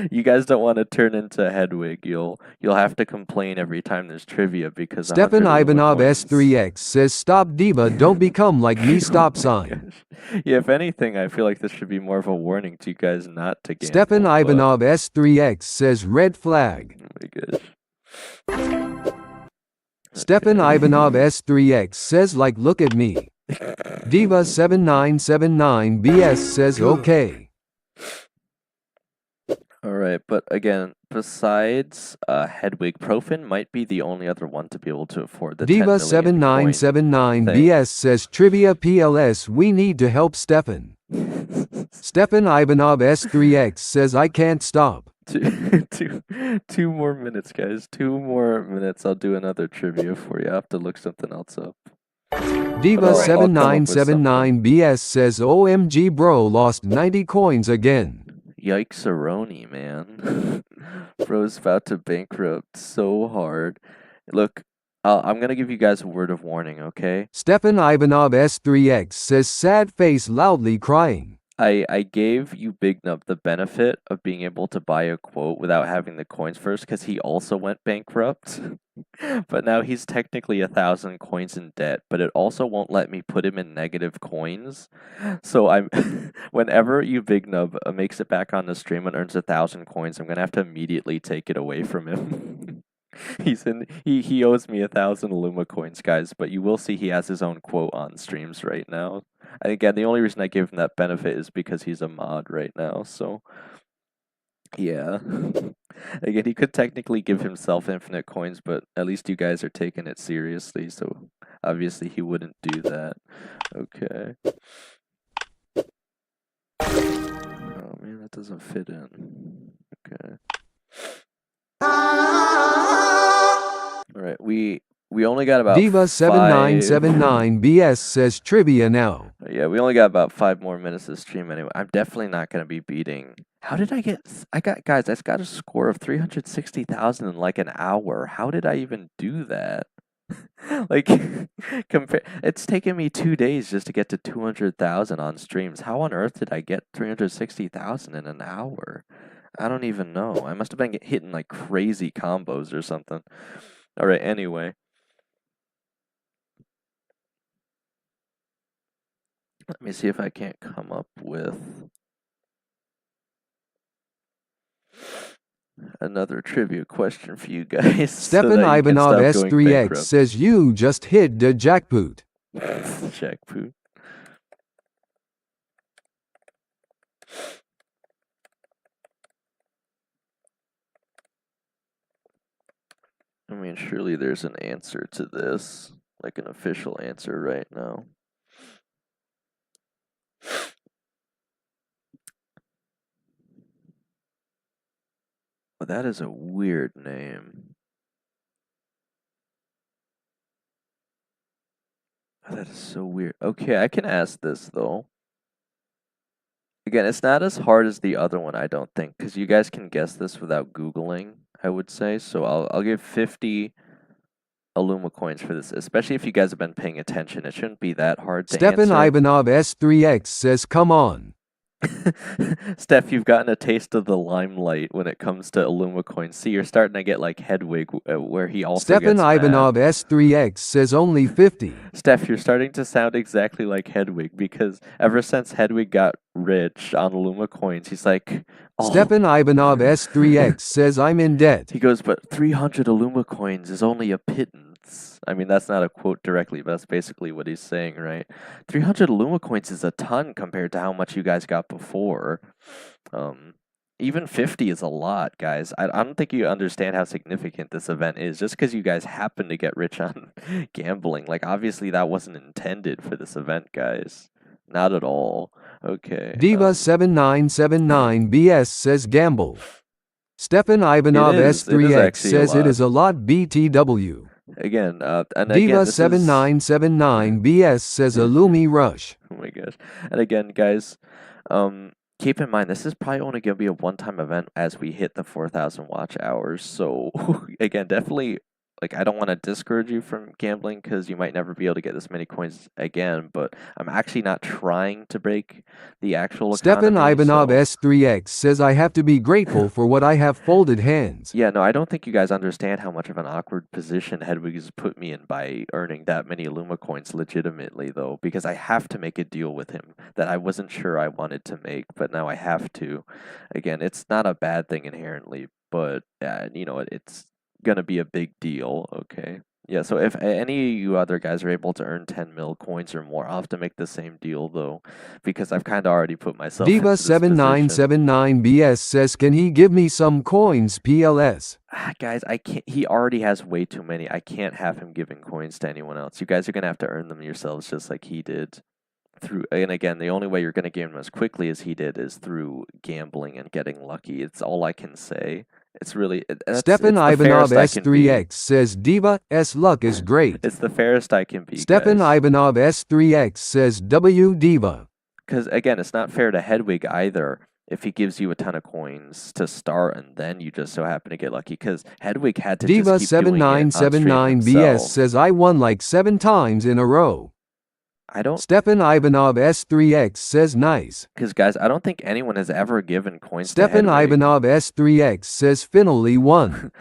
You guys don't want to turn into Hedwig. You'll have to complain every time there's trivia because Stefan Ivanov S3X says, stop Diva, don't become like me, stop sign. Yeah, if anything, I feel like this should be more of a warning to you guys not to gamble. Stefan Ivanov S3X says, red flag. Oh my gosh. Stefan Ivanov S3X says, like, look at me. Diva7979BS says, okay. All right, but again, besides Hedwig, Profin might be the only other one to be able to afford the 10 million coin Diva7979 thing. BS says Trivia PLS, we need to help Stefan. Stefan Ivanov S3X says I can't stop. Two more minutes, guys. 2 more minutes. I'll do another trivia for you. I have to look something else up. I'll come up with something. Diva7979 BS says OMG bro lost 90 coins again. Yikes-a-roni, man. Bro's about to bankrupt so hard. Look, I'm gonna give you guys a word of warning, okay? Stefan Ivanov S3X says sad face loudly crying. I gave you Big Nub the benefit of being able to buy a quote without having the coins first because he also went bankrupt. But now he's technically 1,000 coins in debt, but it also won't let me put him in negative coins. So I'm whenever you Big Nub makes it back on the stream and earns 1,000 coins, I'm gonna have to immediately take it away from him. He owes me 1,000 Illuma coins, guys, but you will see he has his own quote on streams right now. And again, the only reason I gave him that benefit is because he's a mod right now, so yeah. Again, he could technically give himself infinite coins, but at least you guys are taking it seriously, so obviously he wouldn't do that. Okay. Oh man, that doesn't fit in. Okay. Alright, we only got about Diva7979 BS says trivia now. Yeah, we only got about 5 more minutes of stream anyway. I'm definitely not going to be beating. How did I get? Guys, I got a score of 360,000 in like an hour. How did I even do that? Like, compare. It's taken me 2 days just to get to 200,000 on streams. How on earth did I get 360,000 in an hour? I don't even know. I must have been hitting like crazy combos or something. All right, anyway. Let me see if I can't come up with another trivia question for you guys. Stefan Ivanov S3X says you just hit the jackpot. Jackpot. I mean, surely there's an answer to this, like an official answer right now. Well, that is a weird name. Oh, that is so weird. Okay, I can ask this though. Again, it's not as hard as the other one, I don't think, because you guys can guess this without Googling, I would say. So I'll give 50 Illuma coins for this, especially if you guys have been paying attention. It shouldn't be that hard to Stefan answer. Ivanov S3X says, come on. Steph, you've gotten a taste of the limelight when it comes to Illuma coins. See, you're starting to get like Hedwig, where he also Stefan gets Ivanov mad. S3X says only 50. Steph, you're starting to sound exactly like Hedwig, because ever since Hedwig got rich on Illuma coins, he's like, oh. Stefan Ivanov S3X says I'm in debt. He goes, but 300 Illuma coins is only a pittance. I mean, that's not a quote directly, but that's basically what he's saying, right? 300 Illuma coins is a ton compared to how much you guys got before. Even 50 is a lot, guys. I don't think you understand how significant this event is. Just because you guys happen to get rich on gambling, like, obviously that wasn't intended for this event, guys. Not at all. Okay. Diva7979 BS says gamble. Stefan Ivanov S3X says it is a lot BTW. Again, and Diva7979 BS says Illumi rush. Oh my gosh. And again, guys, keep in mind, this is probably only going to be a one-time event as we hit the 4,000 watch hours. So, again, definitely, like, I don't want to discourage you from gambling because you might never be able to get this many coins again, but I'm actually not trying to break the actual Stefan economy, Ivanov so... S3X says I have to be grateful for what I have folded hands. Yeah, no, I don't think you guys understand how much of an awkward position Hedwig has put me in by earning that many Illuma coins legitimately, though, because I have to make a deal with him that I wasn't sure I wanted to make, but now I have to. Again, it's not a bad thing inherently, but, you know, it's gonna be a big deal, okay? Yeah, so if any of you other guys are able to earn 10 mil coins or more, I'll have to make the same deal though, because I've kind of already put myself into this position. Diva7979BS says, can he give me some coins, PLS? Guys, I can't. He already has way too many. I can't have him giving coins to anyone else. You guys are gonna have to earn them yourselves, just like he did. And again, the only way you're gonna gain them as quickly as he did is through gambling and getting lucky. It's all I can say. It's really Stefan it's the Ivanov fairest I can be. S3X says, Diva S luck is great. It's the fairest I can be, Stefan guys. Ivanov S3X says, W Diva. Because again, it's not fair to Hedwig either if he gives you a ton of coins to start and then you just so happen to get lucky. Because Hedwig had to just keep doing it on stream Diva7979BS himself. says, I won like 7 times in a row. I don't. Stefan Ivanov S3X says, nice. Because guys, I don't think anyone has ever given coins Stefan to Hedwig. Ivanov S3X says, finally won.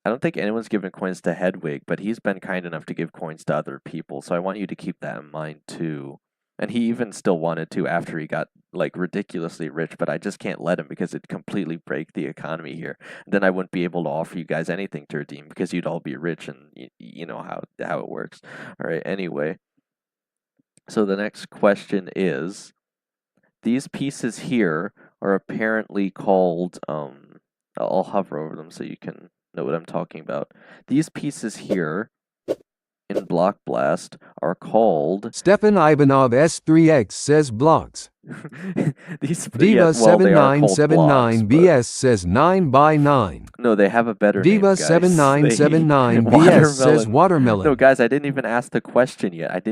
I don't think anyone's given coins to Hedwig, but he's been kind enough to give coins to other people. So I want you to keep that in mind too. And he even still wanted to after he got like ridiculously rich, but I just can't let him because it'd completely break the economy here. Then I wouldn't be able to offer you guys anything to redeem because you'd all be rich, and you know how it works. All right. Anyway, so the next question is, these pieces here are apparently called I'll hover over them so you can know what I'm talking about. These pieces here in BlockBlast are called Stefan Ivanov S3X says blocks. these they are called blocks, Diva7979BS says 9 by 9. no, they have a better name, guys. Diva7979BS says watermelon. No, guys, I didn't even ask the question yet. I'm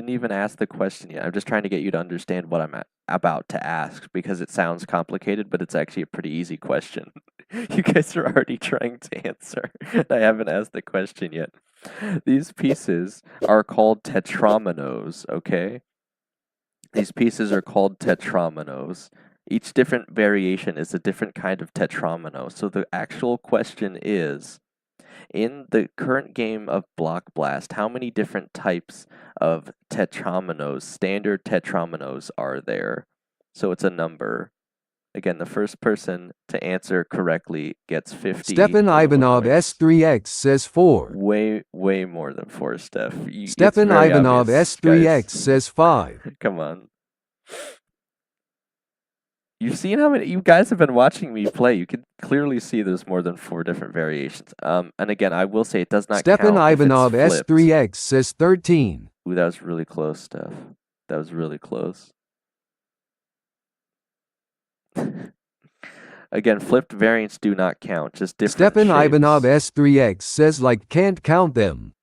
just trying to get you to understand what I'm about to ask because it sounds complicated, but it's actually a pretty easy question. You guys are already trying to answer. I haven't asked the question yet. These pieces are called tetrominoes, okay? These pieces are called tetrominoes. Each different variation is a different kind of tetromino. So the actual question is, in the current game of BlockBlast, how many different types of tetrominoes, standard tetrominoes, are there? So it's a number. Again, the first person to answer correctly gets 50. Stefan Ivanov S3X says 4. Way more than 4, Steph. Stefan Ivanov S3X says 5. Come on. You've seen how many you guys have been watching me play. You can clearly see there's more than 4 different variations. And again, I will say it does not Stefan count Ivanov if it's flipped. S3X says 13. Ooh, that was really close, Steph. That was really close. Again, flipped variants do not count, just different Stefan shapes. Ivanov S3X says like can't count them.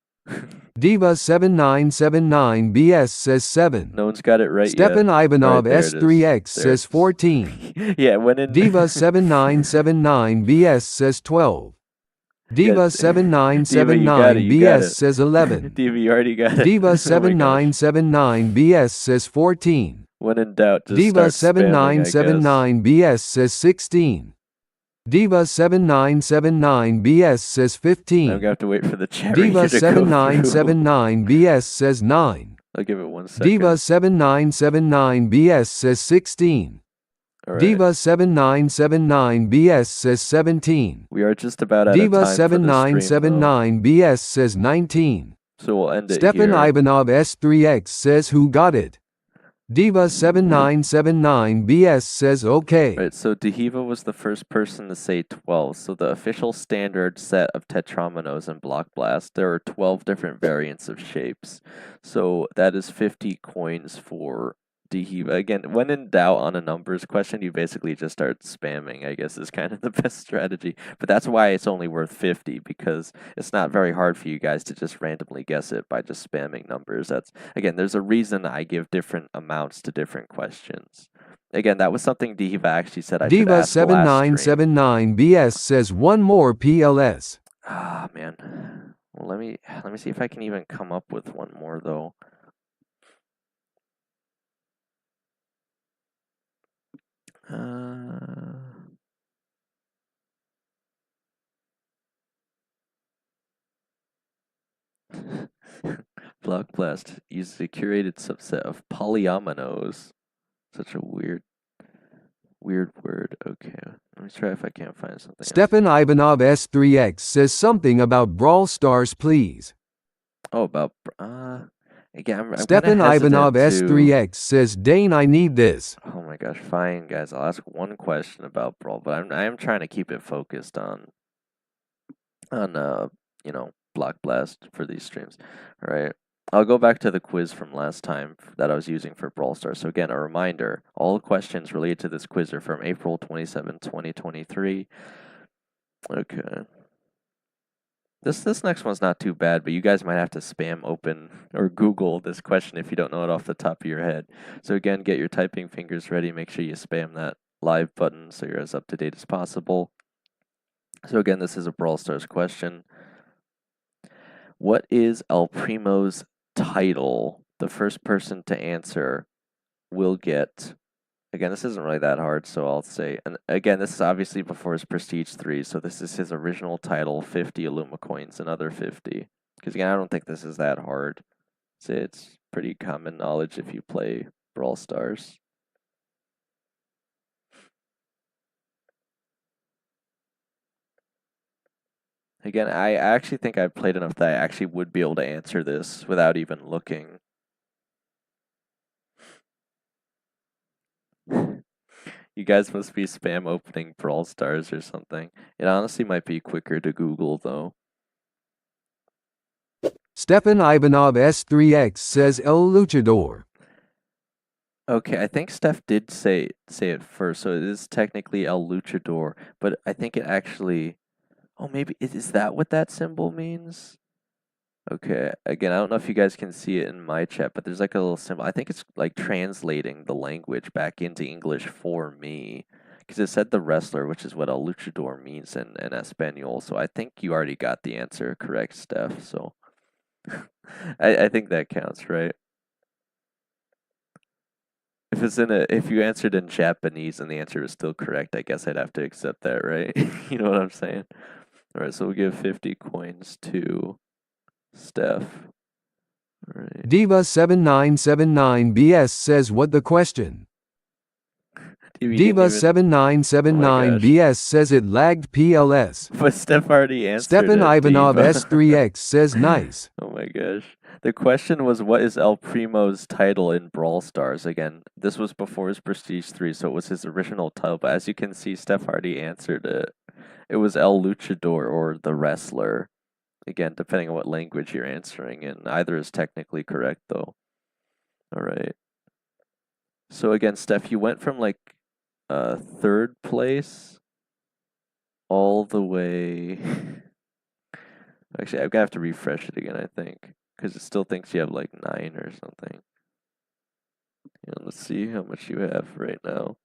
Diva7979BS says 7. No one's got it right Stefan yet. Ivanov Right, S3X says 14. Yeah, when in Diva7979BS says 12. Diva7979BS says 11. Diva, you already got it. Diva7979BS says 14. When in doubt, just start spamming, Diva7979BS says 16. Diva7979BS says 15. I'm gonna have to wait for the chat to go through. Diva7979BS says 9. I'll give it 1 second. Diva7979BS says 16. Right. Diva7979BS says 17. We are just about out of time for the stream, Diva7979BS says 19. so we'll end it Stefan here. Ivanov S3X says who got it? Diva7979BS says okay. Right, so Dehiva was the first person to say 12. So the official standard set of tetrominoes in BlockBlast, there are 12 different variants of shapes. So that is 50 coins for Dehiva. Again, when in doubt on a numbers question, you basically just start spamming, I guess is kind of the best strategy. But that's why it's only worth 50, because it's not very hard for you guys to just randomly guess it by just spamming numbers. That's, again, there's a reason I give different amounts to different questions. Again, that was something Dehiva actually said I should ask last stream. Diva7979BS says one more PLS. Ah, man. Well, let me see if I can even come up with one more though. BlockBlast uses a curated subset of polyominoes. Such a weird word. Okay, let me try if I can't find something. Stefan Ivanov S3X says something about Brawl Stars, please. Oh, about again, I'm kind of Stefan Ivanov hesitant to. S3X says, Dane, I need this. Oh my gosh, fine, guys. I'll ask one question about Brawl, but I am trying to keep it focused on you know, BlockBlast for these streams. All right. I'll go back to the quiz from last time that I was using for Brawl Stars. So again, a reminder, all questions related to this quiz are from April 27, 2023. Okay. This next one's not too bad, but you guys might have to spam open or Google this question if you don't know it off the top of your head. So again, get your typing fingers ready. Make sure you spam that live button so you're as up to date as possible. So again, this is a Brawl Stars question. What is El Primo's title? The first person to answer will get. Again, this isn't really that hard, so I'll say. And again, this is obviously before his Prestige 3, so this is his original title, 50 Illuma coins, another 50. Because again, I don't think this is that hard. It's pretty common knowledge if you play Brawl Stars. Again, I actually think I've played enough that I actually would be able to answer this without even looking. You guys must be spam opening Brawl Stars or something. It honestly might be quicker to Google, though. Stefan Ivanov S3X says El Luchador. Okay, I think Steph did say it first, so it is technically El Luchador, but I think it actually. Oh, maybe is that what that symbol means? Okay, again, I don't know if you guys can see it in my chat, but there's like a little symbol. I think it's like translating the language back into English for me. Because it said the wrestler, which is what El Luchador means in Espanol. So I think you already got the answer correct, Steph. So I think that counts, right? If you answered in Japanese and the answer was still correct, I guess I'd have to accept that, right? You know what I'm saying? All right, so we'll give 50 coins to Steph. All right. Diva7979BS says, what the question? You didn't even. Oh my gosh. Diva7979BS says it lagged PLS. But Steph already answered Stefan it, Ivanov Diva. S3X says nice. Oh my gosh. The question was, what is El Primo's title in Brawl Stars? Again, this was before his Prestige 3, so it was his original title. But as you can see, Steph already answered it. It was El Luchador, or the wrestler. Again, depending on what language you're answering in. Either is technically correct, though. All right. So again, Steph, you went from like third place all the way. Actually, I'm gonna have to refresh it again, I think, because it still thinks you have like 9 or something. Yeah, let's see how much you have right now.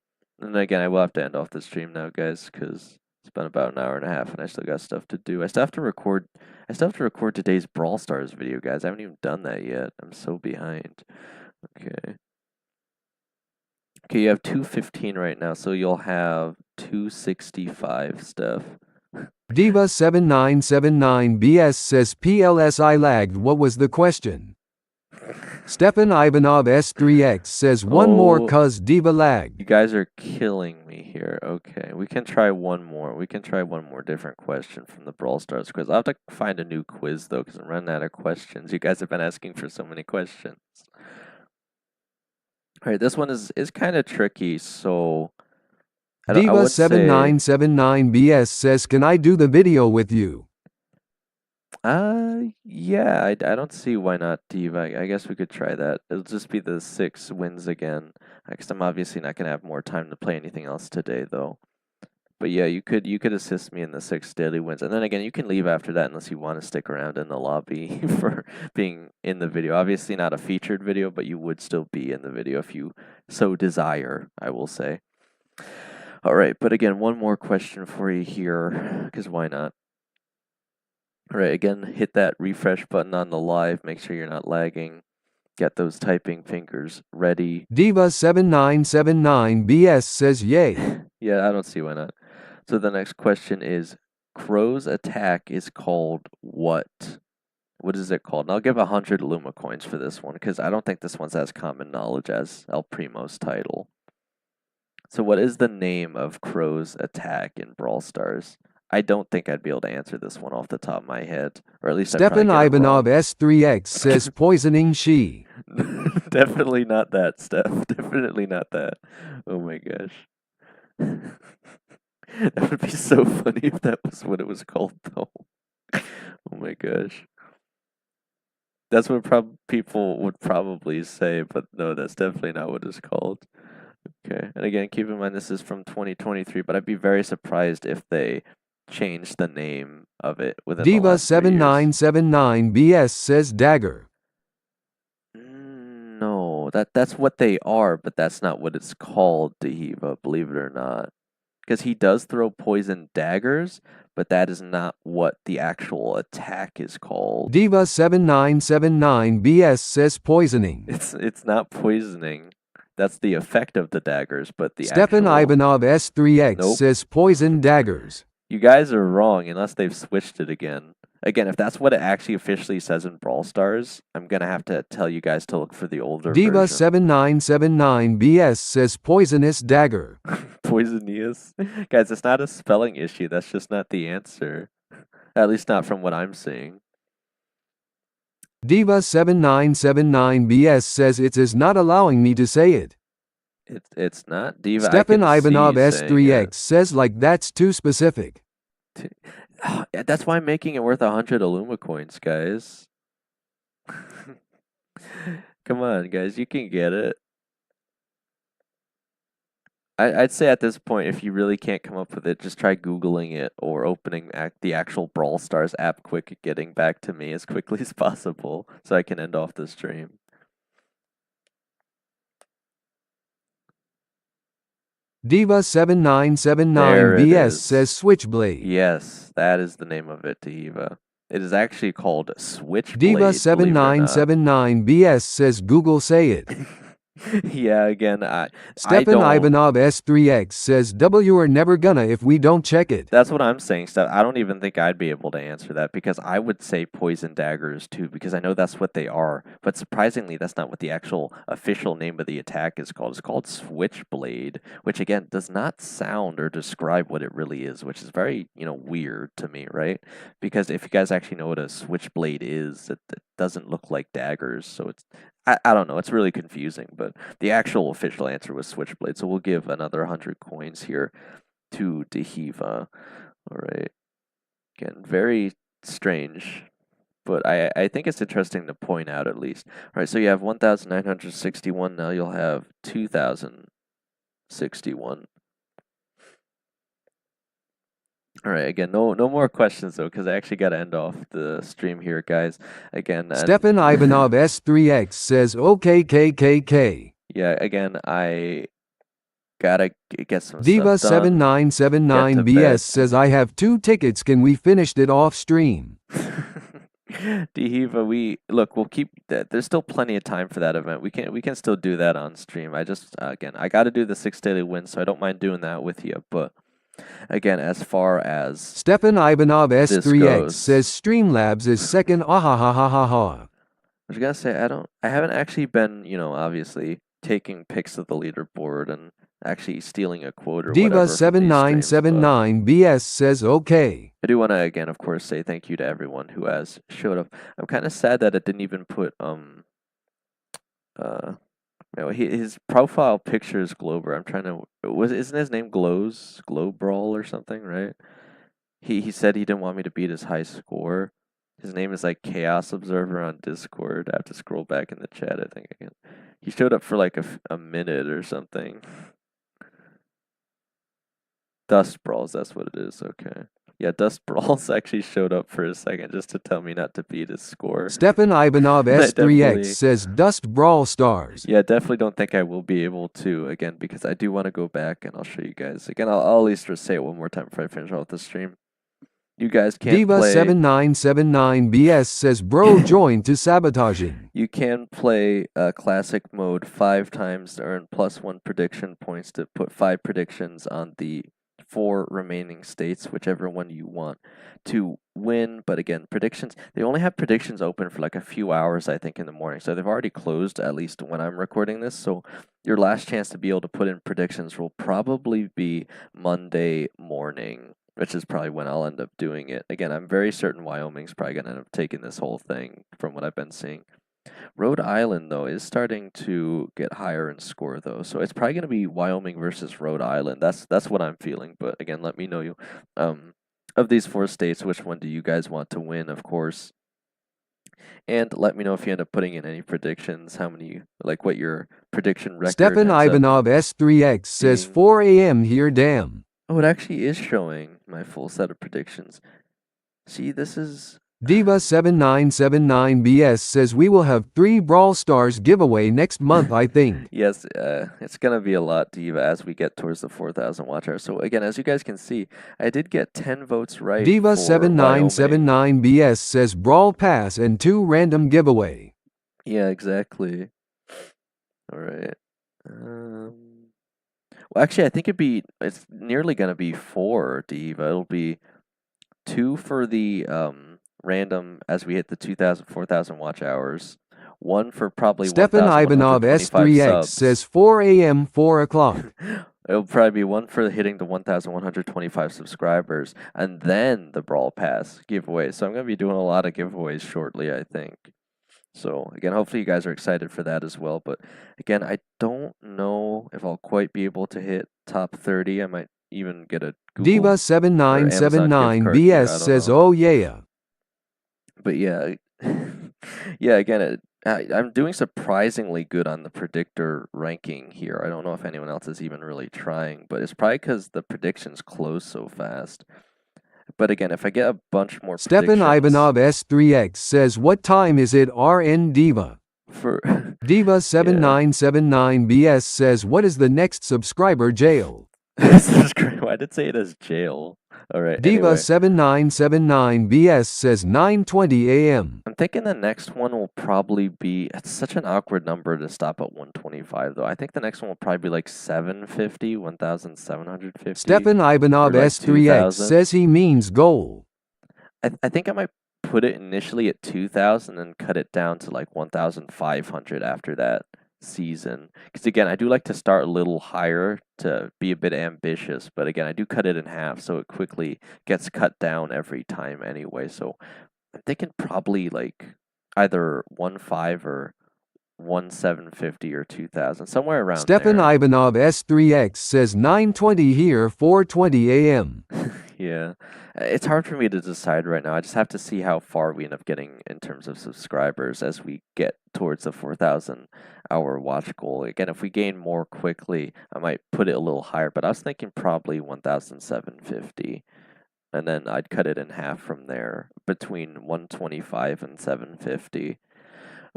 And again, I will have to end off the stream now, guys, because it's been about an hour and a half, and I still got stuff to do. I still have to record. I still have to record today's Brawl Stars video, guys. I haven't even done that yet. I'm so behind. Okay. Okay, you have 215 right now, so you'll have 265, Steph. Diva7979BS says PLSI lagged. What was the question? Stefan Ivanov S3X says one more Oh, cuz Diva you lagged. guys are killing me here. Okay, we can try one more. We can try one more different question from the Brawl Stars quiz. I'll have to find a new quiz, though, because I'm running out of questions. You guys have been asking for so many questions. All right, this one is kind of tricky, so I would say, Diva7979BS says, can I do the video with you? yeah, I don't see why not, Diva. I guess we could try that. It'll just be the 6 wins again, because I'm obviously not gonna have more time to play anything else today, though. But yeah, you could assist me in the 6 daily wins, and then again, you can leave after that unless you want to stick around in the lobby for being in the video. Obviously, not a featured video, but you would still be in the video if you so desire, I will say. All right, but again, one more question for you here, because why not? All right, again, hit that refresh button on the live. Make sure you're not lagging. Get those typing fingers ready. Diva7979BS says yay. Yeah, I don't see why not. So the next question is, Crow's attack is called what? What is it called? And I'll give 100 Luma coins for this one, because I don't think this one's as common knowledge as El Primo's title. So what is the name of Crow's attack in Brawl Stars? I don't think I'd be able to answer this one off the top of my head, or at least I'd probably Stepan get it Ivanov wrong. S3X says poisoning she. Definitely not that, Steph. Definitely not that. Oh my gosh. That would be so funny if that was what it was called, though. Oh my gosh. That's what people would probably say, but no, that's definitely not what it's called. Okay. And again, keep in mind this is from 2023, but I'd be very surprised if they changed the name of it within the last 3 years. Diva7979BS says dagger. No, that's what they are, but that's not what it's called, Dehiva, believe it or not. Because he does throw poison daggers, but that is not what the actual attack is called. Diva7979BS says poisoning. It's not poisoning. That's the effect of the daggers, but the Stepan actual... Ivanov S3X Nope. says poison daggers. You guys are wrong unless they've switched it again. Again, if that's what it actually officially says in Brawl Stars, I'm gonna have to tell you guys to look for the older version. Diva7979BS says poisonous dagger. Poisonous? Guys, it's not a spelling issue. That's just not the answer. At least not from what I'm seeing. Diva7979BS says it is not allowing me to say it. It's not Diva. Stepan Ivanov S3X S3X says like that's too specific. That's why I'm making it worth 100 Illuma coins, guys. Come on, guys, you can get it. I'd say at this point, if you really can't come up with it, just try Googling it or opening the actual Brawl Stars app quick and getting back to me as quickly as possible so I can end off the stream. Diva7979BS says switchblade. Yes, that is the name of it, Dehiva. It is actually called Switchblade. Diva7979BS says Google say it. Yeah, again, Stepan Ivanov S3X says W are never gonna if we don't check it. That's what I'm saying, Steph. I don't even think I'd be able to answer that because I would say poison daggers too because I know that's what they are. But surprisingly, that's not what the actual official name of the attack is called. It's called Switchblade, which again does not sound or describe what it really is, which is very, weird to me, right? Because if you guys actually know what a switchblade is, it doesn't look like daggers, so it's I don't know. It's really confusing, but the actual official answer was Switchblade. So we'll give another 100 coins here to Dehiva. All right. Again, very strange, but I think it's interesting to point out at least. All right, so you have 1,961. Now you'll have 2,061. All right, again, no more questions though, because I actually got to end off the stream here, guys. Again, Stepan Ivanov S3X says okay KKK. Yeah, again, I gotta get some Diva7979BS says I have 2 tickets. Can we finish it off stream? Dehiva, we'll keep that. There's still plenty of time for that event. We can still do that on stream. I just again, I got to do the 6 daily win, so I don't mind doing that with you, but. Again, as far as Stepan Ivanov S3X says Streamlabs is second. Ah ha ha ha ha ha. I was gonna say I haven't actually been, obviously taking pics of the leaderboard and actually stealing a quote or whatever. Diva7979BS says okay. I do want to again, of course, say thank you to everyone who has showed up. I'm kind of sad that it didn't even put his profile picture is Glober. I'm trying to isn't his name Glowbrawl or something, right? He said he didn't want me to beat his high score. His name is like Chaos Observer on Discord. I have to scroll back in the chat, I think again. He showed up for like a minute or something. Dust Brawls, that's what it is, okay. Yeah, Dust Brawls actually showed up for a second just to tell me not to beat his score. Stepan Ivanov S3X says Dust Brawl Stars. Yeah, definitely don't think I will be able to, again, because I do want to go back and I'll show you guys. Again, I'll at least say it one more time before I finish off the stream. You guys can't play... Diva7979BS says bro join to sabotaging. You can play classic mode 5 times to earn +1 prediction points to put 5 predictions on the 4 remaining states, whichever one you want to win. But again, predictions, they only have predictions open for like a few hours, I think, in the morning. So they've already closed, at least when I'm recording this. So your last chance to be able to put in predictions will probably be Monday morning. which is probably when I'll end up doing it. Again, I'm very certain Wyoming's probably going to end up taking this whole thing from what I've been seeing. Rhode Island, though, is starting to get higher in score, though. So it's probably going to be Wyoming versus Rhode Island. That's what I'm feeling. But again, let me know you. Of these 4 states, which one do you guys want to win, of course? And let me know if you end up putting in any predictions, how many, like what your prediction record Stefan ends up Ivanov S3X says being. 4 a.m. here, damn. Oh, it actually is showing my full set of predictions. See, this is Diva7979BS says we will have 3 Brawl Stars giveaway next month, I think. yes, it's gonna be a lot, Diva, as we get towards the 4,000 watch hours. So again, as you guys can see, I did get 10 votes right for Wyoming. Diva7979BS says Brawl Pass and 2 random giveaway. Yeah, exactly. All right. Well, actually, I think it's nearly gonna be 4, Diva. It'll be 2 for the random as we hit the 2,000, 4,000 watch hours. 1 for probably Stefan Ivanov 1,125 S3X subs. says 4 a.m. 4 o'clock. It'll probably be 1 for hitting the 1,125 subscribers, and then the Brawl Pass giveaway. So I'm going to be doing a lot of giveaways shortly, I think. So again, hopefully you guys are excited for that as well. But again, I don't know if I'll quite be able to hit top 30. I might even get a Google Diva7979BS says, oh yeah. But yeah, yeah. Again, I'm doing surprisingly good on the predictor ranking here. I don't know if anyone else is even really trying, but it's probably because the predictions close so fast. But again, if I get a bunch more Stefan Ivanov S3X says, what time is it, RN Diva? For Diva7979BS says, what is the next subscriber jail? Why did it say it as jail? All right. Diva7979BS says 9:20 a.m. I'm thinking the next one will probably be. It's such an awkward number to stop at 125, though. I think the next one will probably be like 750, 1,750. Stefan Ivanov like S3X says he means goal. I think I might put it initially at 2,000 and cut it down to like 1,500 after that season. Because again, I do like to start a little higher to be a bit ambitious, but again, I do cut it in half, so it quickly gets cut down every time anyway. So I'm thinking probably like either 1.5 or 1,750 or 2,000, somewhere around Stefan there. Ivanov S3X says 9:20 here, 4:20 a.m. Yeah, it's hard for me to decide right now. I just have to see how far we end up getting in terms of subscribers as we get towards the 4,000 hour watch goal. Again, if we gain more quickly, I might put it a little higher, but I was thinking probably 1,750. And then I'd cut it in half from there between 125 and 750.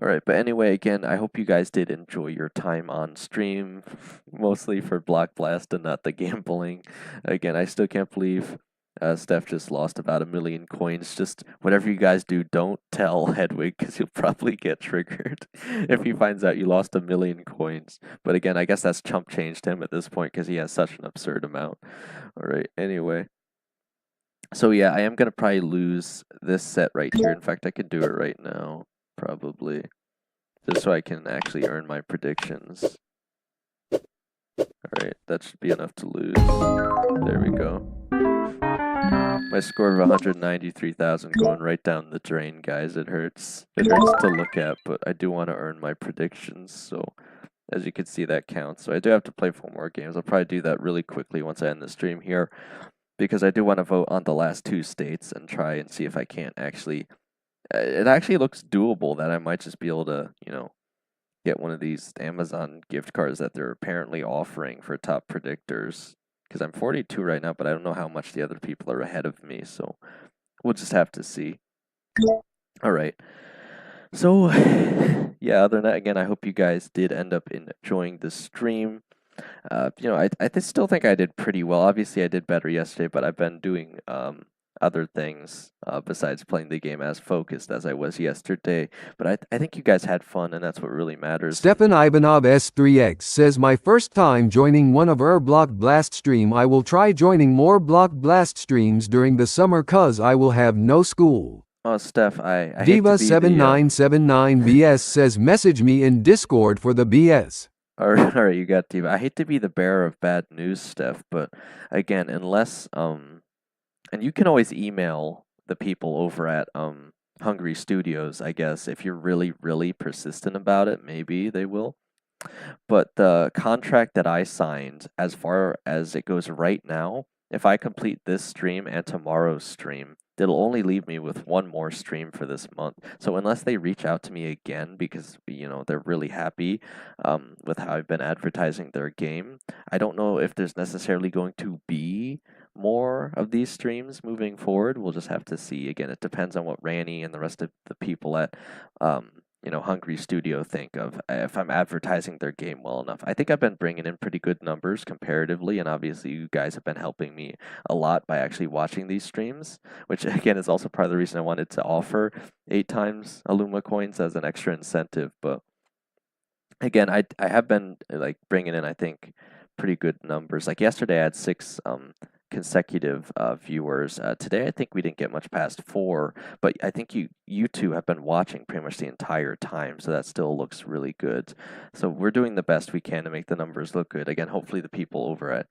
All right, but anyway, again, I hope you guys did enjoy your time on stream, mostly for BlockBlast and not the gambling. Again, I still can't believe Steph just lost about 1 million coins. Just whatever you guys do, don't tell Hedwig because he'll probably get triggered if he finds out you lost 1 million coins. But again, I guess that's chump changed him at this point because he has such an absurd amount. All right, anyway. So yeah, I am going to probably lose this set right here. In fact, I could do it right now. Probably. Just so I can actually earn my predictions. Alright, that should be enough to lose. There we go. My score of 193,000 going right down the drain, guys. It hurts. It hurts to look at, but I do want to earn my predictions, so as you can see, that counts. So I do have to play 4 more games. I'll probably do that really quickly once I end the stream here, because I do want to vote on the last 2 states and try and see if I can't actually... it actually looks doable that I might just be able to, get one of these Amazon gift cards that they're apparently offering for top predictors. Because I'm 42 right now, but I don't know how much the other people are ahead of me, so we'll just have to see. All right. So, yeah, other than that, again, I hope you guys did end up enjoying the stream. I still think I did pretty well. Obviously, I did better yesterday, but I've been doing other things besides playing the game as focused as I was yesterday. But I think you guys had fun, and that's what really matters. Stefan Ivanov S3X says, my first time joining one of BlockBlast stream. I will try joining more BlockBlast streams during the summer cause I will have no school. Oh, Steph, I Diva7979BS says, message me in Discord for the BS. All right, you got Diva. I hate to be the bearer of bad news, Steph, but again, unless And you can always email the people over at Hungry Studios, I guess. If you're really, really persistent about it, maybe they will. But the contract that I signed, as far as it goes right now, if I complete this stream and tomorrow's stream, it'll only leave me with one more stream for this month. So unless they reach out to me again because they're really happy with how I've been advertising their game, I don't know if there's necessarily going to be more of these streams moving forward. We'll just have to see. Again, it depends on what Ranny and the rest of the people at Hungry Studio think of if I'm advertising their game well enough. I think I've been bringing in pretty good numbers comparatively, and obviously you guys have been helping me a lot by actually watching these streams, which again is also part of the reason I wanted to offer 8 times Aluma coins as an extra incentive. But again, I have been like bringing in, I think, pretty good numbers. Like yesterday, I had 6 consecutive viewers. Today, I think we didn't get much past 4, but I think you two have been watching pretty much the entire time, so that still looks really good. So we're doing the best we can to make the numbers look good. Again, hopefully the people over at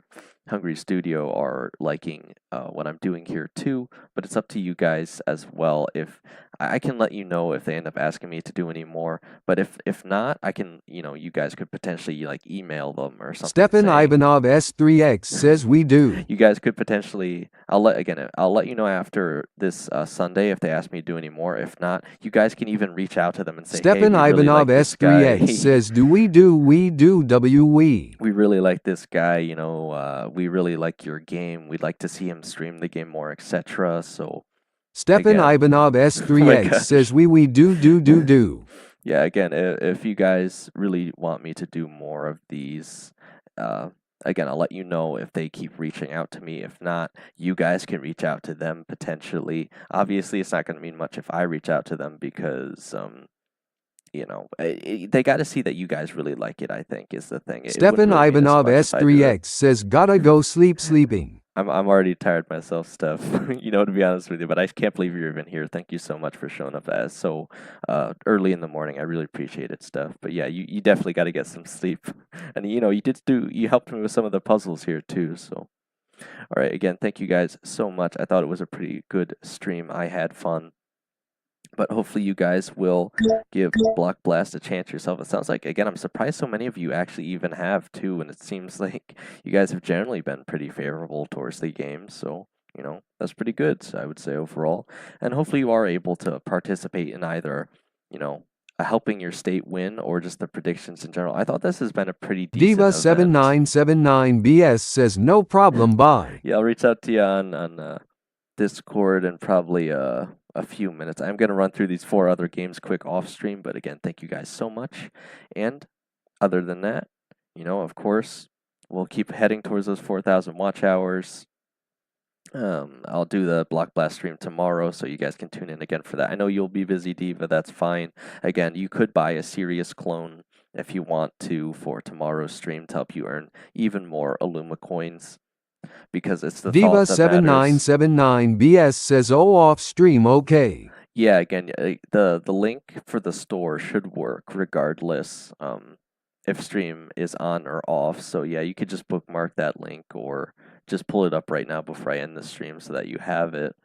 Hungry Studio are liking what I'm doing here too, but it's up to you guys as well. If I can let you know if they end up asking me to do any more, but if not, I can, you guys could potentially like email them or something Stefan saying Ivanov S3X says we do. you guys could potentially. I'll let you know after this Sunday if they ask me to do any more. If not, you guys can even reach out to them and say, hey, Stefan we really Ivanov like this guy. S3X says do we do W we. We really like this guy. We really like your game. We'd like to see him stream the game more, etc. So Stefan again, Ivanov oh my S3X gosh. says we do. Yeah, again, if you guys really want me to do more of these, uh, again, I'll let you know if they keep reaching out to me. If not, you guys can reach out to them potentially. Obviously, it's not going to mean much if I reach out to them because, they got to see that you guys really like it, I think, is the thing. It wouldn't Stefan really mean as Ivanov much if I do it. S3X says gotta go sleeping. I'm already tired myself, Steph. To be honest with you, but I can't believe you're even here. Thank you so much for showing up as so early in the morning. I really appreciate it, Steph. But yeah, you definitely got to get some sleep. And you helped me with some of the puzzles here too. So all right, again, thank you guys so much. I thought it was a pretty good stream. I had fun. But hopefully you guys will give BlockBlast a chance yourself. It sounds like, again, I'm surprised so many of you actually even have too, and it seems like you guys have generally been pretty favorable towards the game. So, that's pretty good, I would say, overall. And hopefully you are able to participate in either, helping your state win or just the predictions in general. I thought this has been a pretty decent event. Diva7979BS says no problem, bye. Yeah, I'll reach out to you on Discord in probably a few minutes. I'm going to run through these 4 other games quick off stream, but again, thank you guys so much. And other than that, of course, we'll keep heading towards those 4,000 watch hours. I'll do the BlockBlast stream tomorrow, so you guys can tune in again for that. I know you'll be busy, Diva. That's fine. Again, you could buy a serious clone if you want to for tomorrow's stream to help you earn even more Aluma coins, because it's the thought that matters. Diva7979BS says off stream okay. Yeah, again, the link for the store should work regardless if stream is on or off. So yeah, you could just bookmark that link or just pull it up right now before I end the stream so that you have it.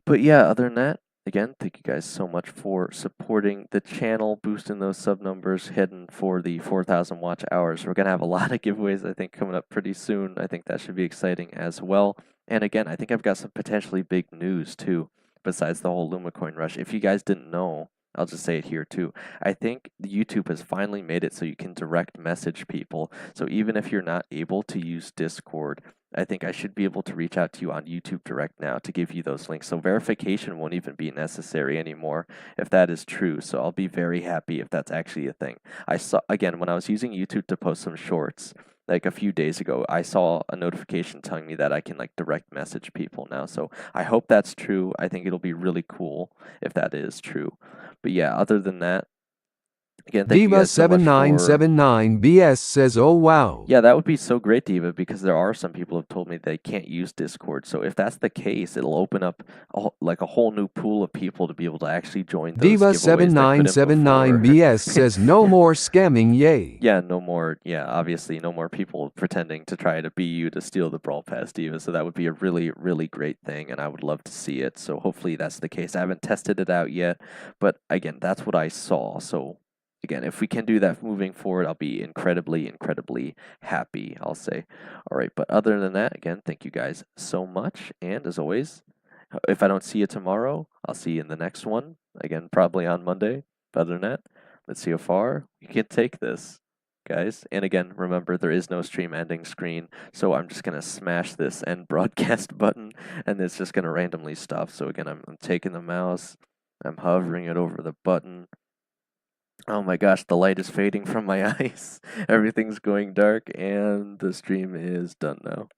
But yeah, other than that, again, thank you guys so much for supporting the channel, boosting those sub numbers, heading for the 4,000 watch hours. We're going to have a lot of giveaways, I think, coming up pretty soon. I think that should be exciting as well. And again, I think I've got some potentially big news too, besides the whole Lumacoin rush. If you guys didn't know, I'll just say it here too. I think YouTube has finally made it so you can direct message people. So even if you're not able to use Discord, I think I should be able to reach out to you on YouTube Direct now to give you those links. So verification won't even be necessary anymore if that is true. So I'll be very happy if that's actually a thing. I saw, again, when I was using YouTube to post some shorts, like a few days ago, I saw a notification telling me that I can like direct message people now. So I hope that's true. I think it'll be really cool if that is true. But yeah, other than that, Again, thank you guys so much for... Diva7979BS says, oh wow. Yeah, that would be so great, Diva, because there are some people who have told me they can't use Discord. So if that's the case, it'll open up like a whole new pool of people to be able to actually join those giveaways that couldn't before. Diva7979BS says, no more scamming, yay. Yeah, no more, obviously no more people pretending to try to be you to steal the Brawl Pass, Diva. So that would be a really, really great thing, and I would love to see it. So hopefully that's the case. I haven't tested it out yet, but again, that's what I saw. So again, if we can do that moving forward, I'll be incredibly, incredibly happy, I'll say. All right, but other than that, again, thank you guys so much. And as always, if I don't see you tomorrow, I'll see you in the next one. Again, probably on Monday. But other than that, let's see how far you can take this, guys. And again, remember, there is no stream ending screen. So I'm just going to smash this end broadcast button, and it's just going to randomly stop. So again, I'm taking the mouse, I'm hovering it over the button. Oh my gosh, the light is fading from my eyes. Everything's going dark, and the stream is done now.